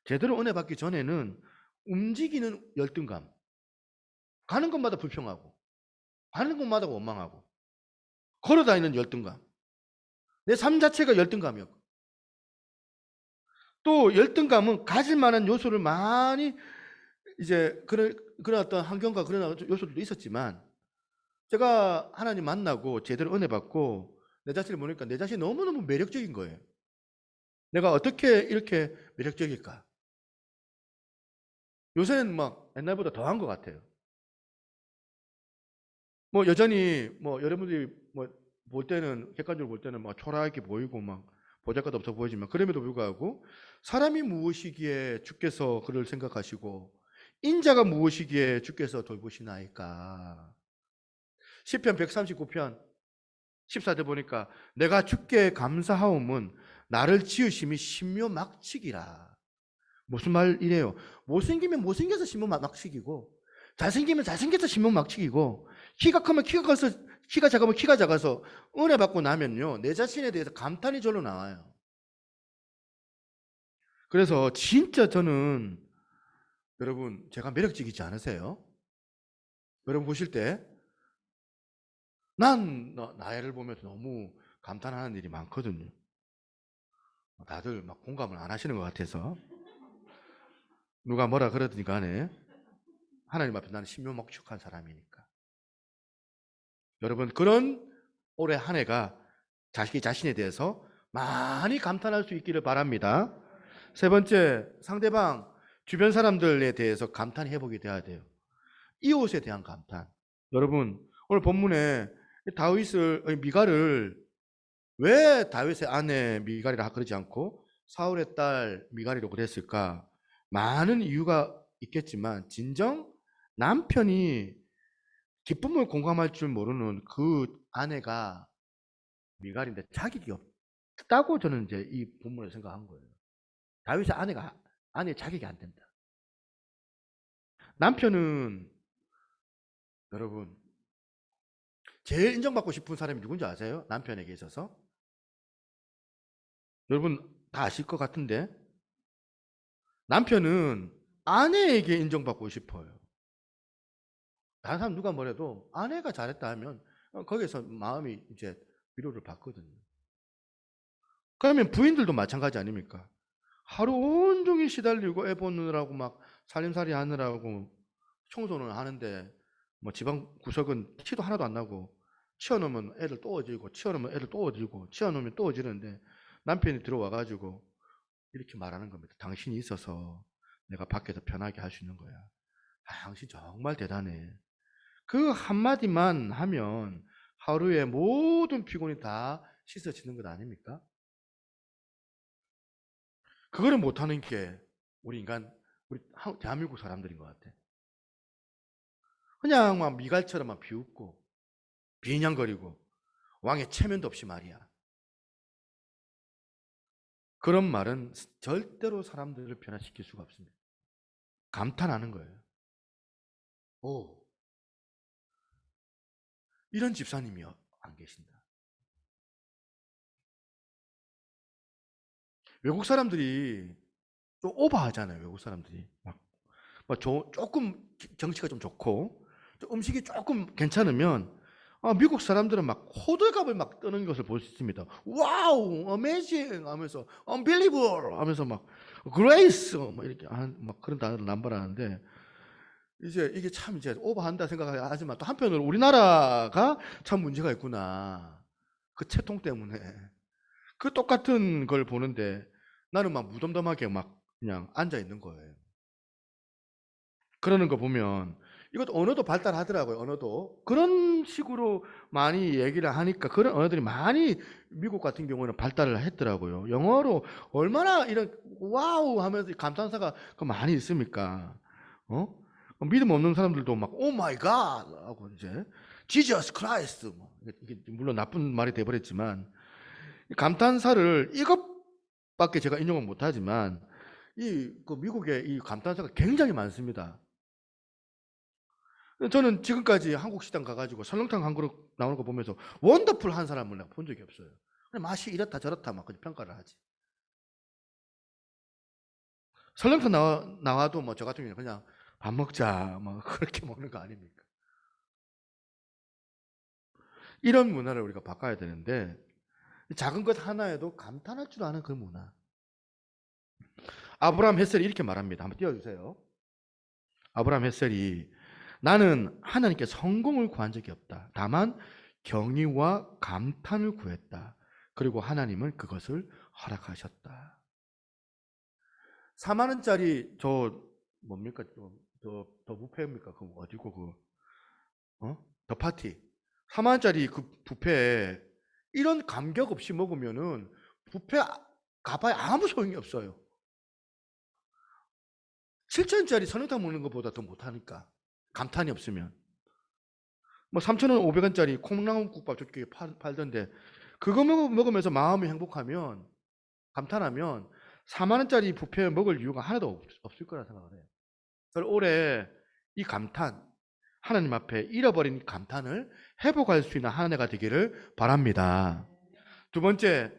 제대로 은혜 받기 전에는 움직이는 열등감, 가는 곳마다 불평하고 가는 곳마다 원망하고 걸어다니는 열등감, 내 삶 자체가 열등감이었고, 또 열등감은 가질 만한 요소를 많이 이제 그런 어떤 환경과 그런 요소들도 있었지만 제가 하나님 만나고 제대로 은혜 받고 내 자신을 보니까 내 자신이 너무너무 매력적인 거예요. 내가 어떻게 이렇게 매력적일까? 요새는 막 옛날보다 더한 것 같아요. 뭐 여전히 뭐 여러분들이 뭐 볼 때는 객관적으로 볼 때는 막 초라하게 보이고 막 보잘것 없어 보이지만 그럼에도 불구하고 사람이 무엇이기에 주께서 그를 생각하시고 인자가 무엇이기에 주께서 돌보시나이까. 시편 139편 14절 보니까 내가 주께 감사하옴은 나를 지으심이 신묘막측이라. 무슨 말이래요? 못생기면 못생겨서 신묘막측이고 잘생기면 잘생겨서 신묘막측이고 키가 크면 키가 커서 키가 작으면 키가 작아서 은혜 받고 나면요 내 자신에 대해서 감탄이 절로 나와요. 그래서 진짜 저는 여러분 제가 매력적이지 않으세요? 여러분 보실 때 난 나이를 보면서 너무 감탄하는 일이 많거든요. 다들 막 공감을 안 하시는 것 같아서 누가 뭐라 그러든지 간에 하나님 앞에 나는 신묘목축한 사람이니까. 여러분 그런 올해 한 해가 자기 자신에 대해서 많이 감탄할 수 있기를 바랍니다. 세 번째, 상대방 주변 사람들에 대해서 감탄 회복이 돼야 돼요. 이웃에 대한 감탄. 여러분 오늘 본문에 미갈을 왜 다윗의 아내 미갈이라 그러지 않고 사울의 딸 미갈이라고 그랬을까? 많은 이유가 있겠지만 진정 남편이 기쁨을 공감할 줄 모르는 그 아내가 미갈인데 자격이 없다고 저는 이제 이 본문을 생각한 거예요. 다윗의 아내의 자격이 안 된다. 남편은 여러분 제일 인정받고 싶은 사람이 누군지 아세요? 남편에게 있어서 여러분 다 아실 것 같은데 남편은 아내에게 인정받고 싶어요. 다른 사람 누가 뭐래도 아내가 잘했다 하면 거기에서 마음이 이제 위로를 받거든요. 그러면 부인들도 마찬가지 아닙니까? 하루 온종일 시달리고 애 보느라고 막 살림살이 하느라고 청소는 하는데 뭐 집안 구석은 티도 하나도 안 나고 치워놓으면 애들 또 어지고 치워놓으면 애들 또 어지고 치워놓으면 또 어지는데 남편이 들어와 가지고 이렇게 말하는 겁니다. 당신이 있어서 내가 밖에서 편하게 할 수 있는 거야. 당신 정말 대단해. 그 한마디만 하면 하루의 모든 피곤이 다 씻어지는 것 아닙니까? 그거를 못하는 게 우리 대한민국 사람들인 것 같아. 그냥 막 미갈처럼 비웃고 비인양거리고 왕의 체면도 없이 말이야. 그런 말은 절대로 사람들을 변화시킬 수가 없습니다. 감탄하는 거예요. 오, 이런 집사님이 안 계신다. 외국 사람들이 좀 오버하잖아요. 외국 사람들이 조금 정치가 좀 좋고 음식이 조금 괜찮으면 미국 사람들은 막 호들갑을 막 떠는 것을 볼 수 있습니다. 와우, 어메이징 하면서 unbelievable 하면서 막 grace 뭐 이렇게 막 그런 단어를 남발하는데 이제 이게 참 이제 오버한다 생각하지만 또 한편으로 우리나라가 참 문제가 있구나. 그 채통 때문에 그 똑같은 걸 보는데 나는 막 무덤덤하게 막 그냥 앉아 있는 거예요. 그러는 거 보면 이것도 언어도 발달하더라고요. 언어도 그런 식으로 많이 얘기를 하니까 그런 언어들이 많이 미국 같은 경우는 발달을 했더라고요. 영어로 얼마나 이런 와우 하면서 감탄사가 많이 있습니까? 어? 믿음 없는 사람들도 막 오 마이 갓 하고 이제 지저스 크라이스트 뭐 이게 물론 나쁜 말이 돼버렸지만 감탄사를 이것밖에 제가 인용은 못하지만 그 미국의 이 감탄사가 굉장히 많습니다. 저는 지금까지 한국 식당 가가지고 설렁탕 한 그릇 나오는 거 보면서 원더풀 한 사람을 내가 본 적이 없어요. 그냥 맛이 이렇다 저렇다 막 그냥 평가를 하지. 설렁탕 나와도 뭐 저 같은 경우는 그냥 밥 먹자 뭐 그렇게 먹는 거 아닙니까? 이런 문화를 우리가 바꿔야 되는데 작은 것 하나에도 감탄할 줄 아는 그 문화. 아브라함 햇셀이 이렇게 말합니다. 한번 띄워주세요. 아브라함 햇셀이 나는 하나님께 성공을 구한 적이 없다. 다만 경의와 감탄을 구했다. 그리고 하나님은 그것을 허락하셨다. 4만 원짜리 저 뭡니까? 더 뷔페입니까? 그 어디고 더 파티. 4만 원짜리 그 뷔페에 이런 감격 없이 먹으면은 뷔페 가봐야 아무 소용이 없어요. 7천원짜리 설렁탕 먹는 것보다 더 못하니까 감탄이 없으면. 뭐 3,500원짜리 콩나물국밥 저렇게 팔던데 그거 먹으면서 마음이 행복하면 감탄하면 4만 원짜리 뷔페 먹을 이유가 하나도 없을 거라 생각을 해요. 그래서 올해 이 감탄 하나님 앞에 잃어버린 감탄을 회복할 수 있는 한 해가 되기를 바랍니다. 두 번째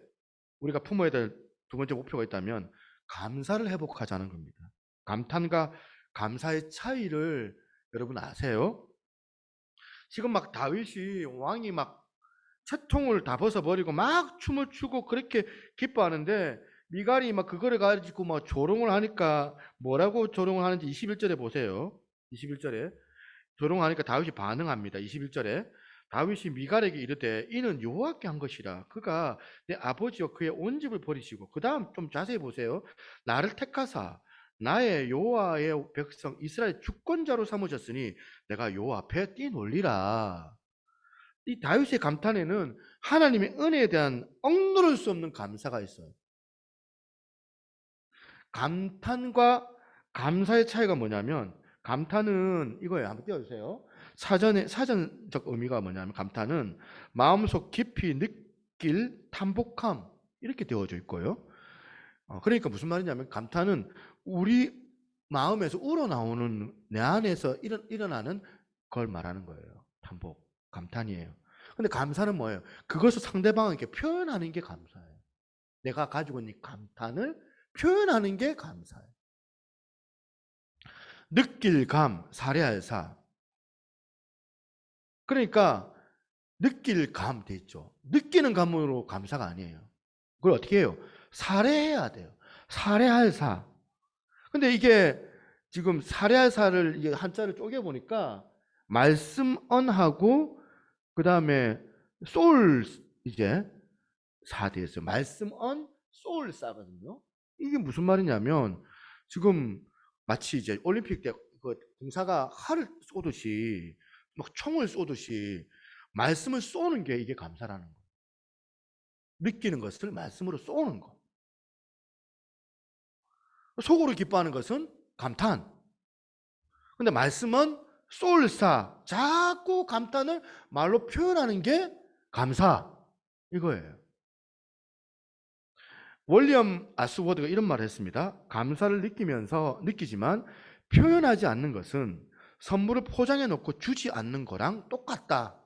우리가 품어야 될 두 번째 목표가 있다면 감사를 회복하자는 겁니다. 감탄과 감사의 차이를 여러분 아세요? 지금 막 다윗이 왕이 막 채통을 다 벗어버리고 막 춤을 추고 그렇게 기뻐하는데 미갈이 막 그거를 가지고 막 조롱을 하니까 뭐라고 조롱을 하는지 21절에 보세요. 21절에 조롱하니까 다윗이 반응합니다. 21절에 다윗이 미갈에게 이르되 이는 여호와께 한 것이라 그가 내 아버지와 그의 온 집을 버리시고 그 다음 좀 자세히 보세요. 나를 택하사 나의 여호와의 백성 이스라엘 주권자로 삼으셨으니 내가 여호와 앞에 뛰놀리라. 이 다윗의 감탄에는 하나님의 은혜에 대한 억누를 수 없는 감사가 있어요. 감탄과 감사의 차이가 뭐냐면 감탄은 이거예요. 한번 띄워주세요. 사전적 의미가 뭐냐면 감탄은 마음속 깊이 느낄 탐복함 이렇게 되어져 있고요. 그러니까 무슨 말이냐면 감탄은 우리 마음에서 우러나오는 내 안에서 일어나는 걸 말하는 거예요. 탐복, 감탄이에요. 근데 감사는 뭐예요? 그것을 상대방에게 표현하는 게 감사예요. 내가 가지고 있는 감탄을 표현하는 게 감사예요. 느낄 감, 살해할 사. 그러니까 느낄 감 돼 있죠. 느끼는 감으로 감사가 아니에요. 그걸 어떻게 해요? 살해해야 돼요. 살해할 사. 근데 이게 지금 살해할 사를 이게 한자를 쪼개 보니까 말씀언하고 그 다음에 소울 이제 사 되었어요. 말씀언 소울 사거든요. 이게 무슨 말이냐면 지금 마치 이제 올림픽 때 그 공사가 활을 쏘듯이 막 총을 쏘듯이 말씀을 쏘는 게 이게 감사라는 거예요. 느끼는 것을 말씀으로 쏘는 거. 속으로 기뻐하는 것은 감탄. 근데 말씀은 쏠사. 자꾸 감탄을 말로 표현하는 게 감사. 이거예요. 윌리엄 아스워드가 이런 말을 했습니다. 감사를 느끼지만 표현하지 않는 것은 선물을 포장해 놓고 주지 않는 거랑 똑같다.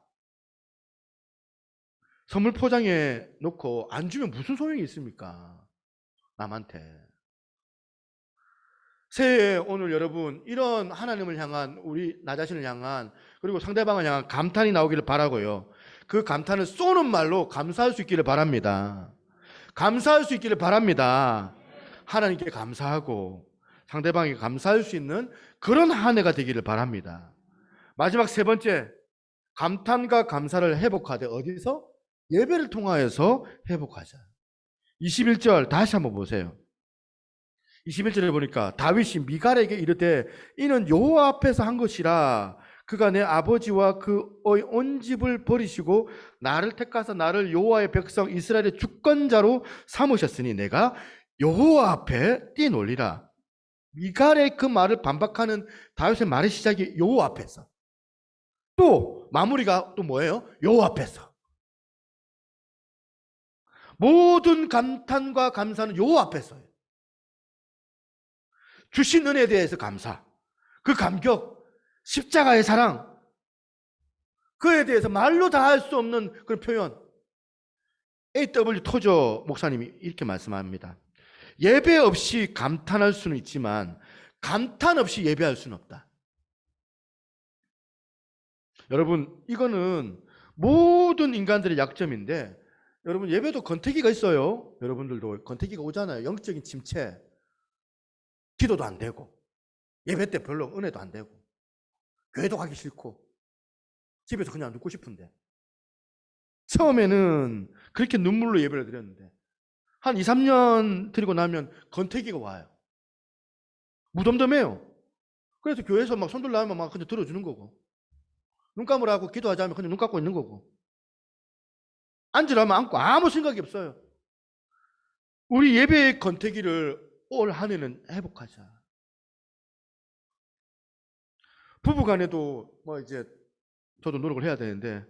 선물 포장해 놓고 안 주면 무슨 소용이 있습니까? 남한테. 새해에 오늘 여러분 이런 하나님을 향한 우리 나 자신을 향한 그리고 상대방을 향한 감탄이 나오기를 바라고요. 그 감탄을 쏘는 말로 감사할 수 있기를 바랍니다. 감사할 수 있기를 바랍니다. 하나님께 감사하고 상대방이 감사할 수 있는 그런 한 해가 되기를 바랍니다. 마지막 세 번째, 감탄과 감사를 회복하되 어디서? 예배를 통하여서 회복하자. 21절 다시 한번 보세요. 21절에 보니까 다윗이 미갈에게 이르되 이는 여호와 앞에서 한 것이라 그가 내 아버지와 그의 온 집을 버리시고 나를 택하사 나를 여호와의 백성 이스라엘의 주권자로 삼으셨으니 내가 여호와 앞에 뛰놀리라. 미갈의 그 말을 반박하는 다윗의 말의 시작이 여호와 앞에서, 또 마무리가 또 뭐예요? 여호와 앞에서. 모든 감탄과 감사는 여호와 앞에서예요. 주신 은혜에 대해서 감사, 그 감격, 십자가의 사랑, 그에 대해서 말로 다 할 수 없는 그런 표현. A.W. 토저 목사님이 이렇게 말씀합니다. 예배 없이 감탄할 수는 있지만 감탄 없이 예배할 수는 없다. 여러분, 이거는 모든 인간들의 약점인데, 여러분 예배도 권태기가 있어요. 여러분들도 권태기가 오잖아요. 영적인 침체, 기도도 안 되고 예배 때 별로 은혜도 안 되고 교회도 가기 싫고 집에서 그냥 눕고 싶은데, 처음에는 그렇게 눈물로 예배를 드렸는데 한 2, 3년 드리고 나면 권태기가 와요. 무덤덤해요. 그래서 교회에서 막 손들라 하면 막 그냥 들어주는 거고, 눈 감으라고 기도하자면 그냥 눈 감고 있는 거고, 앉으라면 앉고 아무 생각이 없어요. 우리 예배의 권태기를 올 한 해는 회복하자. 부부간에도 뭐 이제 저도 노력을 해야 되는데,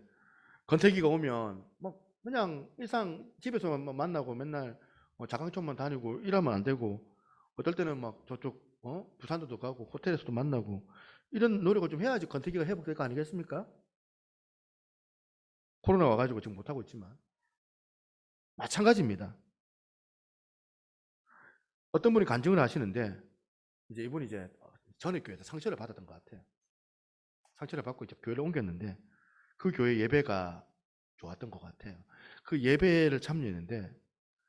권태기가 오면 뭐 그냥 일상 집에서 만나고 맨날 자강촌만 다니고 일하면 안 되고, 어떨 때는 막 저쪽 부산도 가고 호텔에서도 만나고 이런 노력을 좀 해야지 권태기가 회복될 거 아니겠습니까? 코로나 와가지고 지금 못하고 있지만 마찬가지입니다. 어떤 분이 간증을 하시는데, 이제 이분이 이제 전에 교회에서 상처를 받았던 것 같아요. 상처를 받고 이제 교회를 옮겼는데 그 교회 예배가 좋았던 것 같아요. 그 예배를 참여했는데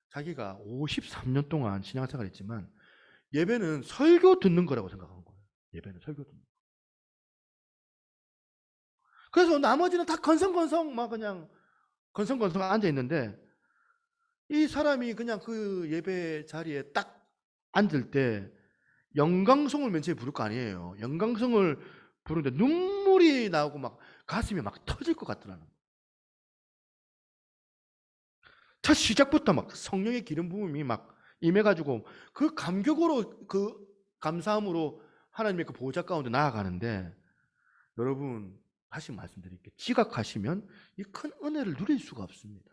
자기가 53년 동안 신앙생활을 했지만 예배는 설교 듣는 거라고 생각한 거예요. 예배는 설교 듣는 거. 그래서 나머지는 다 건성건성 막 그냥 건성건성 앉아 있는데, 이 사람이 그냥 그 예배 자리에 딱 앉을 때 영광송을 맨 처음에 부를 거 아니에요. 영광송을 부르는데 눈물이 나오고 막 가슴이 막 터질 것 같더라는 거예요. 첫 시작부터 막 성령의 기름 부음이 막 임해가지고 그 감격으로, 그 감사함으로 하나님의 그 보호자 가운데 나아가는데, 여러분 다시 말씀드릴게요. 지각하시면 이 큰 은혜를 누릴 수가 없습니다.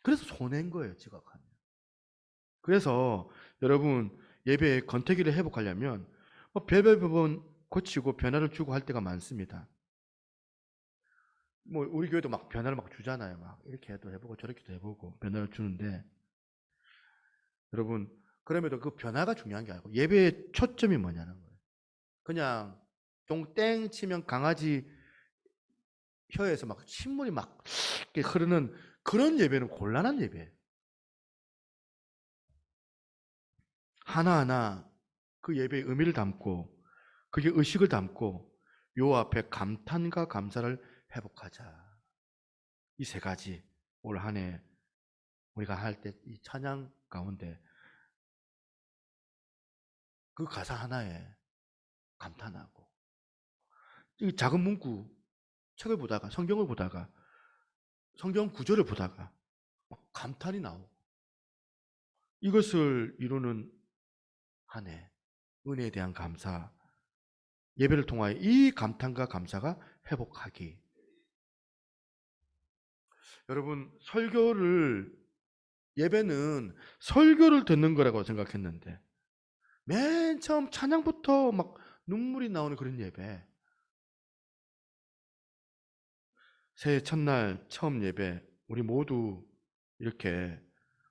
그래서 손해인 거예요, 지각하면. 그래서 여러분 예배의 권태기를 회복하려면 별별 부분 고치고 변화를 주고 할 때가 많습니다. 뭐 우리 교회도 막 변화를 막 주잖아요. 막 이렇게 해도 해보고 저렇게도 해보고 변화를 주는데, 여러분 그럼에도 그 변화가 중요한 게 아니고 예배의 초점이 뭐냐는 거예요. 그냥 똥땡 치면 강아지 혀에서 막 신물이 막 이렇게 흐르는 그런 예배는 곤란한 예배예요. 하나하나 그 예배의 의미를 담고 그게 의식을 담고 요 앞에 감탄과 감사를 회복하자. 이 세 가지 올 한 해 우리가 할 때 이 찬양 가운데 그 가사 하나에 감탄하고, 이 작은 문구 책을 보다가 성경을 보다가 성경 구절을 보다가 막 감탄이 나오고, 이것을 이루는 한 해 은혜에 대한 감사, 예배를 통하여 이 감탄과 감사가 회복하기. 여러분 예배는 설교를 듣는 거라고 생각했는데 맨 처음 찬양부터 막 눈물이 나오는 그런 예배, 새해 첫날 처음 예배 우리 모두 이렇게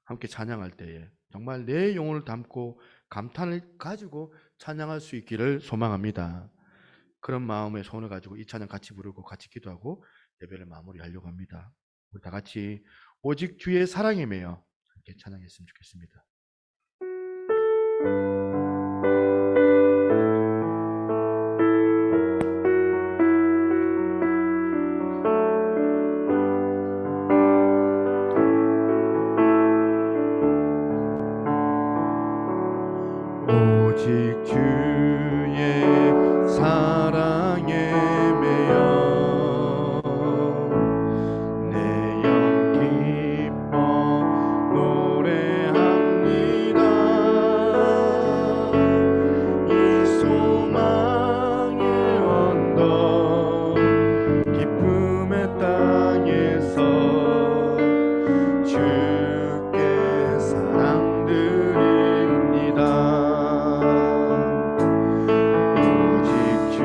함께 찬양할 때에 정말 내 영혼을 담고 감탄을 가지고 찬양할 수 있기를 소망합니다. 그런 마음의 소원을 가지고 이 찬양 같이 부르고 같이 기도하고 예배를 마무리하려고 합니다. 우리 다 같이 오직 주의 사랑에 매여 함께 찬양했으면 좋겠습니다. 오직 주의 사랑에 매여 내 영 기뻐 노래합니다. 이 소망의 언덕 기쁨의 땅에서 주께 사랑드립니다. 오직 주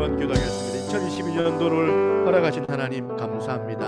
한번 기도하겠습니다. 2022년도를 허락하신 하나님 감사합니다.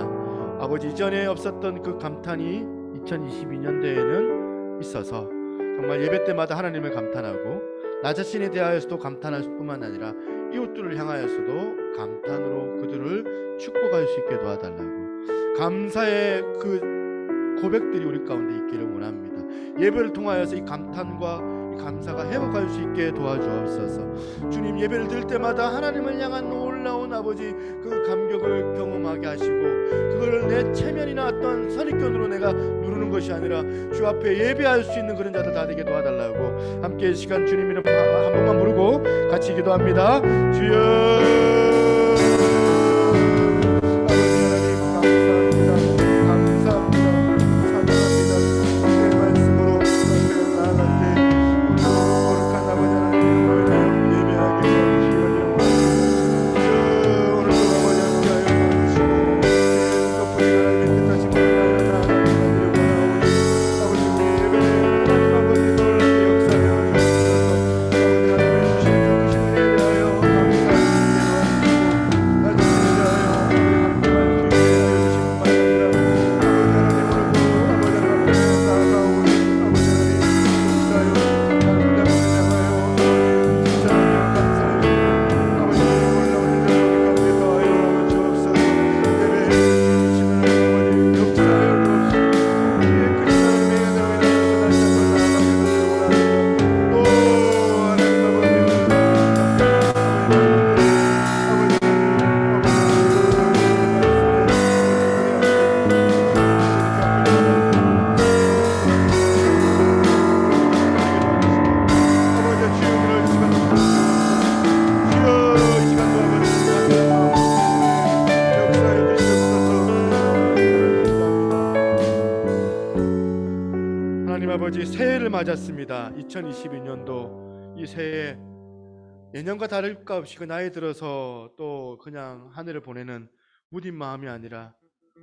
아버지, 이전에 없었던 그 감탄이 2022년도에는 있어서 정말 예배 때마다 하나님을 감탄하고 나 자신에 대하여서도 감탄할 뿐만 아니라 이웃들을 향하여서도 감탄으로 그들을 축복할 수 있게 도와달라고, 감사의 그 고백들이 우리 가운데 있기를 원합니다. 예배를 통하여서 이 감탄과 이 감사가 회복할 수 있게 도와주옵소서. 주님, 예배를 드릴 때마다 하나님을 향한 놀라운 아버지 그 감격을 경험하게 하시고, 그거를 내 체면이나 어떤 선입견으로 내가 누르는 것이 아니라 주 앞에 예배할 수 있는 그런 자들 다 되게 도와달라고, 함께 이 시간 주님 이름 한 번만 부르고 같이 기도합니다. 주여, 아버지, 새해를 맞았습니다. 2022년도 이 새해 예년과 다를 것 없이 그 나이 들어서 또 그냥 한 해를 보내는 무딘 마음이 아니라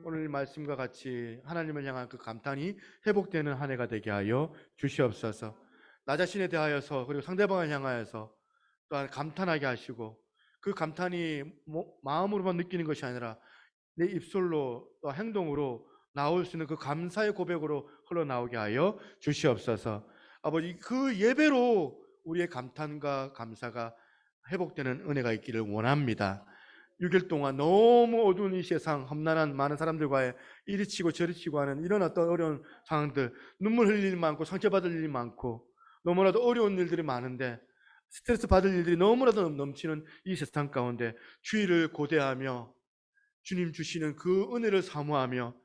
오늘 말씀과 같이 하나님을 향한 그 감탄이 회복되는 한 해가 되게 하여 주시옵소서. 나 자신에 대하여서 그리고 상대방을 향하여서 또한 감탄하게 하시고, 그 감탄이 마음으로만 느끼는 것이 아니라 내 입술로 또 행동으로 나올 수 있는 그 감사의 고백으로 흘러나오게 하여 주시옵소서. 아버지, 그 예배로 우리의 감탄과 감사가 회복되는 은혜가 있기를 원합니다. 6일 동안 너무 어두운 이 세상, 험난한 많은 사람들과의 이리 치고 저리 치고 하는 이런 어떤 어려운 상황들, 눈물 흘릴 일 많고 상처받을 일이 많고 너무나도 어려운 일들이 많은데, 스트레스 받을 일들이 너무나도 넘치는 이 세상 가운데 주의를 고대하며 주님 주시는 그 은혜를 사모하며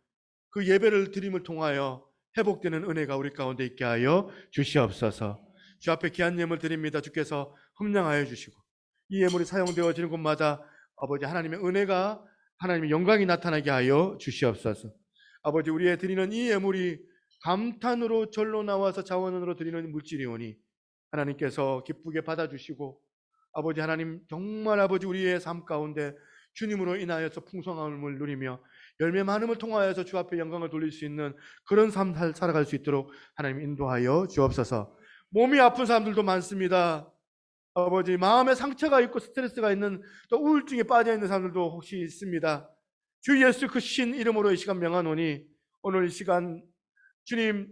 그 예배를 드림을 통하여 회복되는 은혜가 우리 가운데 있게 하여 주시옵소서. 주 앞에 귀한 예물 드립니다. 주께서 흠량하여 주시고 이 예물이 사용되어지는 곳마다 아버지 하나님의 은혜가, 하나님의 영광이 나타나게 하여 주시옵소서. 아버지, 우리의 드리는 이 예물이 감탄으로 절로 나와서 자원으로 드리는 물질이오니 하나님께서 기쁘게 받아주시고, 아버지 하나님 정말 아버지 우리의 삶 가운데 주님으로 인하여서 풍성함을 누리며 열매 많음을 통하여서 주 앞에 영광을 돌릴 수 있는 그런 삶 살아갈 수 있도록 하나님 인도하여 주옵소서. 몸이 아픈 사람들도 많습니다. 아버지, 마음에 상처가 있고 스트레스가 있는, 또 우울증에 빠져 있는 사람들도 혹시 있습니다. 주 예수 그 신 이름으로 이 시간 명하노니 오늘 이 시간 주님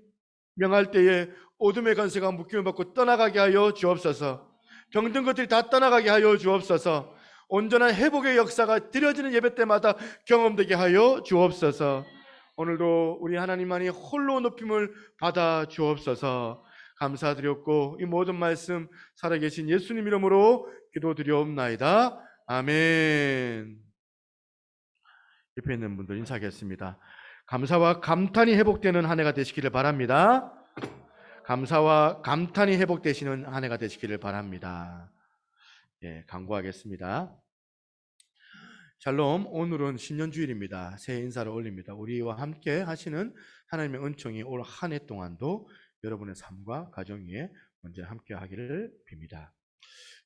명할 때에 어둠의 권세가 묶임을 받고 떠나가게 하여 주옵소서. 병든 것들이 다 떠나가게 하여 주옵소서. 온전한 회복의 역사가 드려지는 예배 때마다 경험되게 하여 주옵소서. 오늘도 우리 하나님만이 홀로 높임을 받아 주옵소서. 감사드렸고 이 모든 말씀 살아계신 예수님 이름으로 기도드리옵나이다. 아멘. 옆에 있는 분들 인사하겠습니다. 감사와 감탄이 회복되는 한 해가 되시기를 바랍니다. 감사와 감탄이 회복되시는 한 해가 되시기를 바랍니다. 예, 강구하겠습니다. 샬롬, 오늘은 신년주일입니다. 새해 인사를 올립니다. 우리와 함께 하시는 하나님의 은총이 올 한 해 동안도 여러분의 삶과 가정 위에 언제나 함께 하기를 빕니다.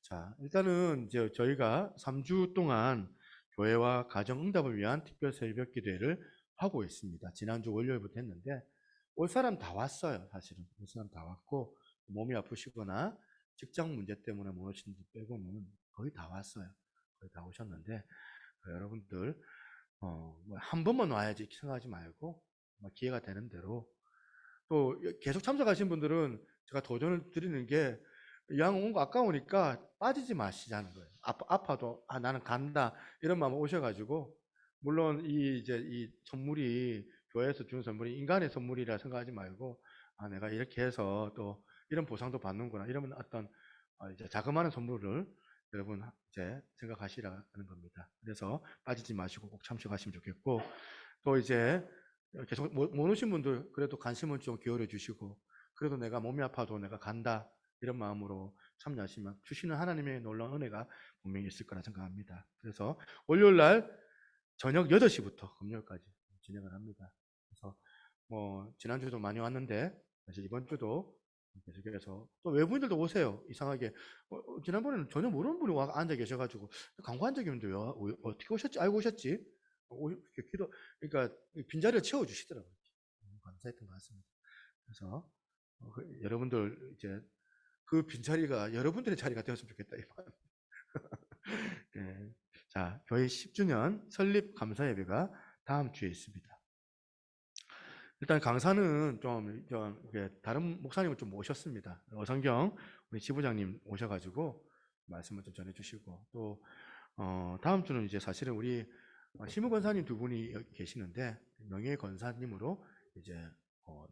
자, 일단은 이제 저희가 3주 동안 교회와 가정 응답을 위한 특별 새벽 기도회를 하고 있습니다. 지난주 월요일부터 했는데 올 사람 다 왔어요. 사실은 올 사람 다 왔고, 몸이 아프시거나 직장 문제 때문에 못 오신 분 빼고는 거의 다 왔어요. 거의 다 오셨는데 여러분들 뭐한 번만 와야지 이렇게 생각하지 말고 기회가 되는 대로 또 계속 참석하신 분들은 제가 도전을 드리는 게 양 온 거 아까우니까 빠지지 마시자는 거예요. 아파도 나는 간다 이런 마음 오셔가지고 물론 이 선물이 교회에서 주는 선물이 인간의 선물이라 생각하지 말고 내가 이렇게 해서 또 이런 보상도 받는구나 이러면 어떤 이제 자그마한 선물을 여러분 이제 생각하시라는 겁니다. 그래서 빠지지 마시고 꼭 참석하시면 좋겠고 또 이제 계속 못 오신 분들 그래도 관심을 좀 기울여 주시고 그래도 내가 몸이 아파도 내가 간다 이런 마음으로 참여하시면 주시는 하나님의 놀라운 은혜가 분명히 있을 거라 생각합니다. 그래서 월요일 날 저녁 8시부터 금요일까지 진행을 합니다. 그래서 지난주도 많이 왔는데 사실 이번 주도 계속해서 또 외부인들도 오세요. 이상하게 지난번에는 전혀 모르는 분이 와 앉아 계셔가지고 광고한 적이 있는데 어떻게 오셨지? 알고 오셨지? 그러니까 빈자리를 채워주시더라고요. 감사했던 것 같습니다. 그래서 여러분들 이제 그 빈자리가 여러분들의 자리가 되었으면 좋겠다. 네. 자, 교회 10주년 설립 감사 예배가 다음 주에 있습니다. 일단 강사는 좀 다른 목사님을 좀 모셨습니다. 어성경 우리 지부장님 오셔가지고 말씀을 좀 전해주시고 또 다음 주는 이제 사실은 우리 시무 권사님 두 분이 여기 계시는데 명예 권사님으로 이제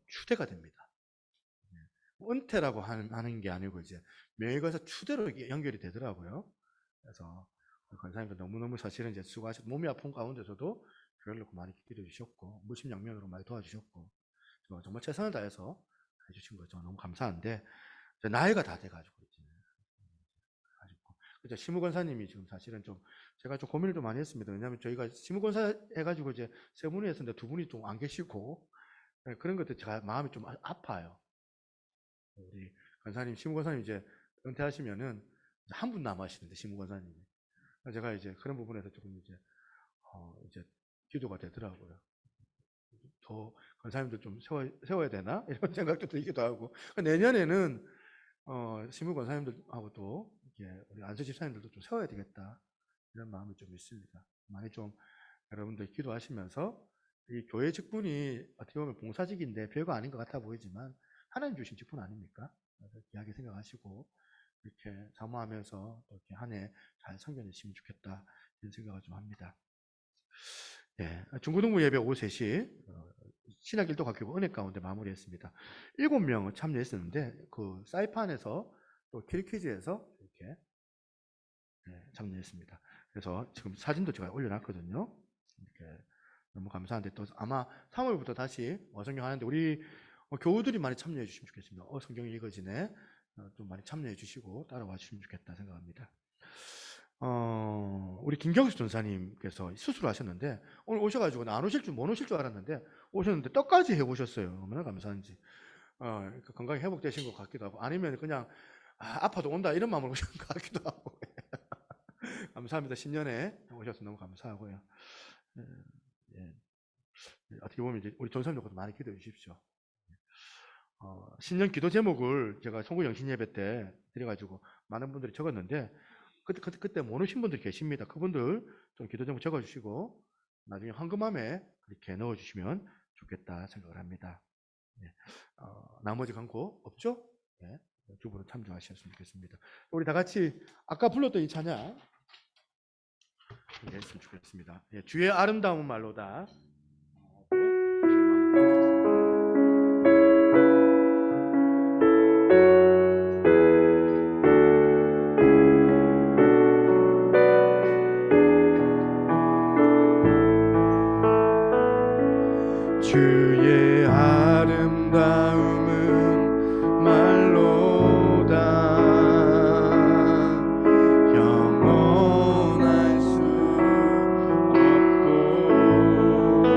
추대가 됩니다. 은퇴라고 하는 게 아니고 이제 명예 권사 추대로 연결이 되더라고요. 그래서 권사님도 너무너무 사실은 이제 수고하시고 몸이 아픈 가운데서도 교회를 많이 기도해 주셨고 무심양면으로 많이 도와주셨고 정말 최선을 다해서 해주신 거죠. 너무 감사한데 나이가 다 돼가지고 그죠. 시무권사님이 지금 사실은 좀 제가 좀 고민을 좀 많이 했습니다. 왜냐하면 저희가 시무권사 해가지고 이제 3분이 했었는데 2분이 좀 안 계시고 그런 것들 제가 마음이 좀 아파요. 우리 권사님, 시무권사님 이제 은퇴하시면은 한 분 남아시는데 시무권사님이 제가 이제 그런 부분에서 조금 이제 기도가 되더라고요. 더 권사님도 좀 세워야 되나 이런 생각도 들기도 하고 내년에는 시무 권사님들하고 또 우리 안수 집사님들도 좀 세워야 되겠다 이런 마음이 좀 있습니다. 많이 좀 여러분들 기도하시면서 이 교회 직분이 어떻게 보면 봉사직인데 별거 아닌 것 같아 보이지만 하나님 주신 직분 아닙니까? 귀하게 생각하시고 이렇게 사모하면서 이렇게 한 해 잘 섬겨내시면 좋겠다 이런 생각을 좀 합니다. 네, 중고등부 예배 오후 3시 신학 일도학교부 은혜 가운데 마무리했습니다. 7명은 참여했었는데 그 사이판에서 또 킬퀴즈에서 이렇게 참여했습니다. 그래서 지금 사진도 제가 올려놨거든요. 이렇게 너무 감사한데 또 아마 3월부터 다시 어성경 하는데 우리 교우들이 많이 참여해 주시면 좋겠습니다. 성경이 읽어지네 좀 많이 참여해 주시고 따라와 주시면 좋겠다 생각합니다. 우리 김경수 전사님께서 수술하셨는데 오늘 오셔가지고 안 오실 줄 못 오실 줄 알았는데 오셨는데 떡까지 해보셨어요. 얼마나 감사한지. 건강이 회복되신 것 같기도 하고 아니면 그냥 아파도 온다 이런 마음으로 오신 것 같기도 하고 감사합니다. 신년에 오셔서 너무 감사하고요. 어떻게 보면 이제 우리 전사님도 많이 기도해 주십시오. 신년 기도 제목을 제가 송구 영신 예배 때 드려가지고 많은 분들이 적었는데 그때 못 오신 분들 계십니다. 그분들 좀 기도 제목 적어주시고 나중에 황금함에 이렇게 넣어주시면 좋겠다 생각을 합니다. 나머지 광고 없죠? 네, 두 분은 참조하셨으면 좋겠습니다. 우리 다 같이 아까 불렀던 이 찬양 했으면 좋겠습니다. 주의 아름다운 말로다. 주의 아름다움은 말로다 영원할 수 없고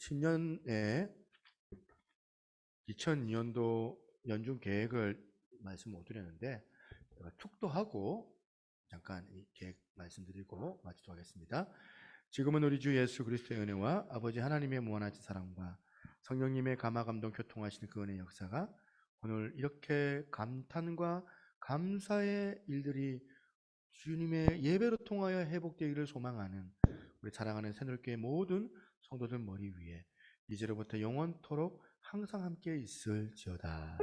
신년에 2002년도 연중 계획을 말씀 못 드렸는데 제가 축도하고 잠깐 이 계획 말씀드리고 마치도록 하겠습니다. 지금은 우리 주 예수 그리스도의 은혜와 아버지 하나님의 무한하신 사랑과 성령님의 감화 감동 교통하시는 그 은혜 역사가 오늘 이렇게 감탄과 감사의 일들이 주님의 예배로 통하여 회복되기를 소망하는 우리 사랑하는 새누리교회 모든 성도들 머리 위에 이제로부터 영원토록 항상 함께 있을지어다.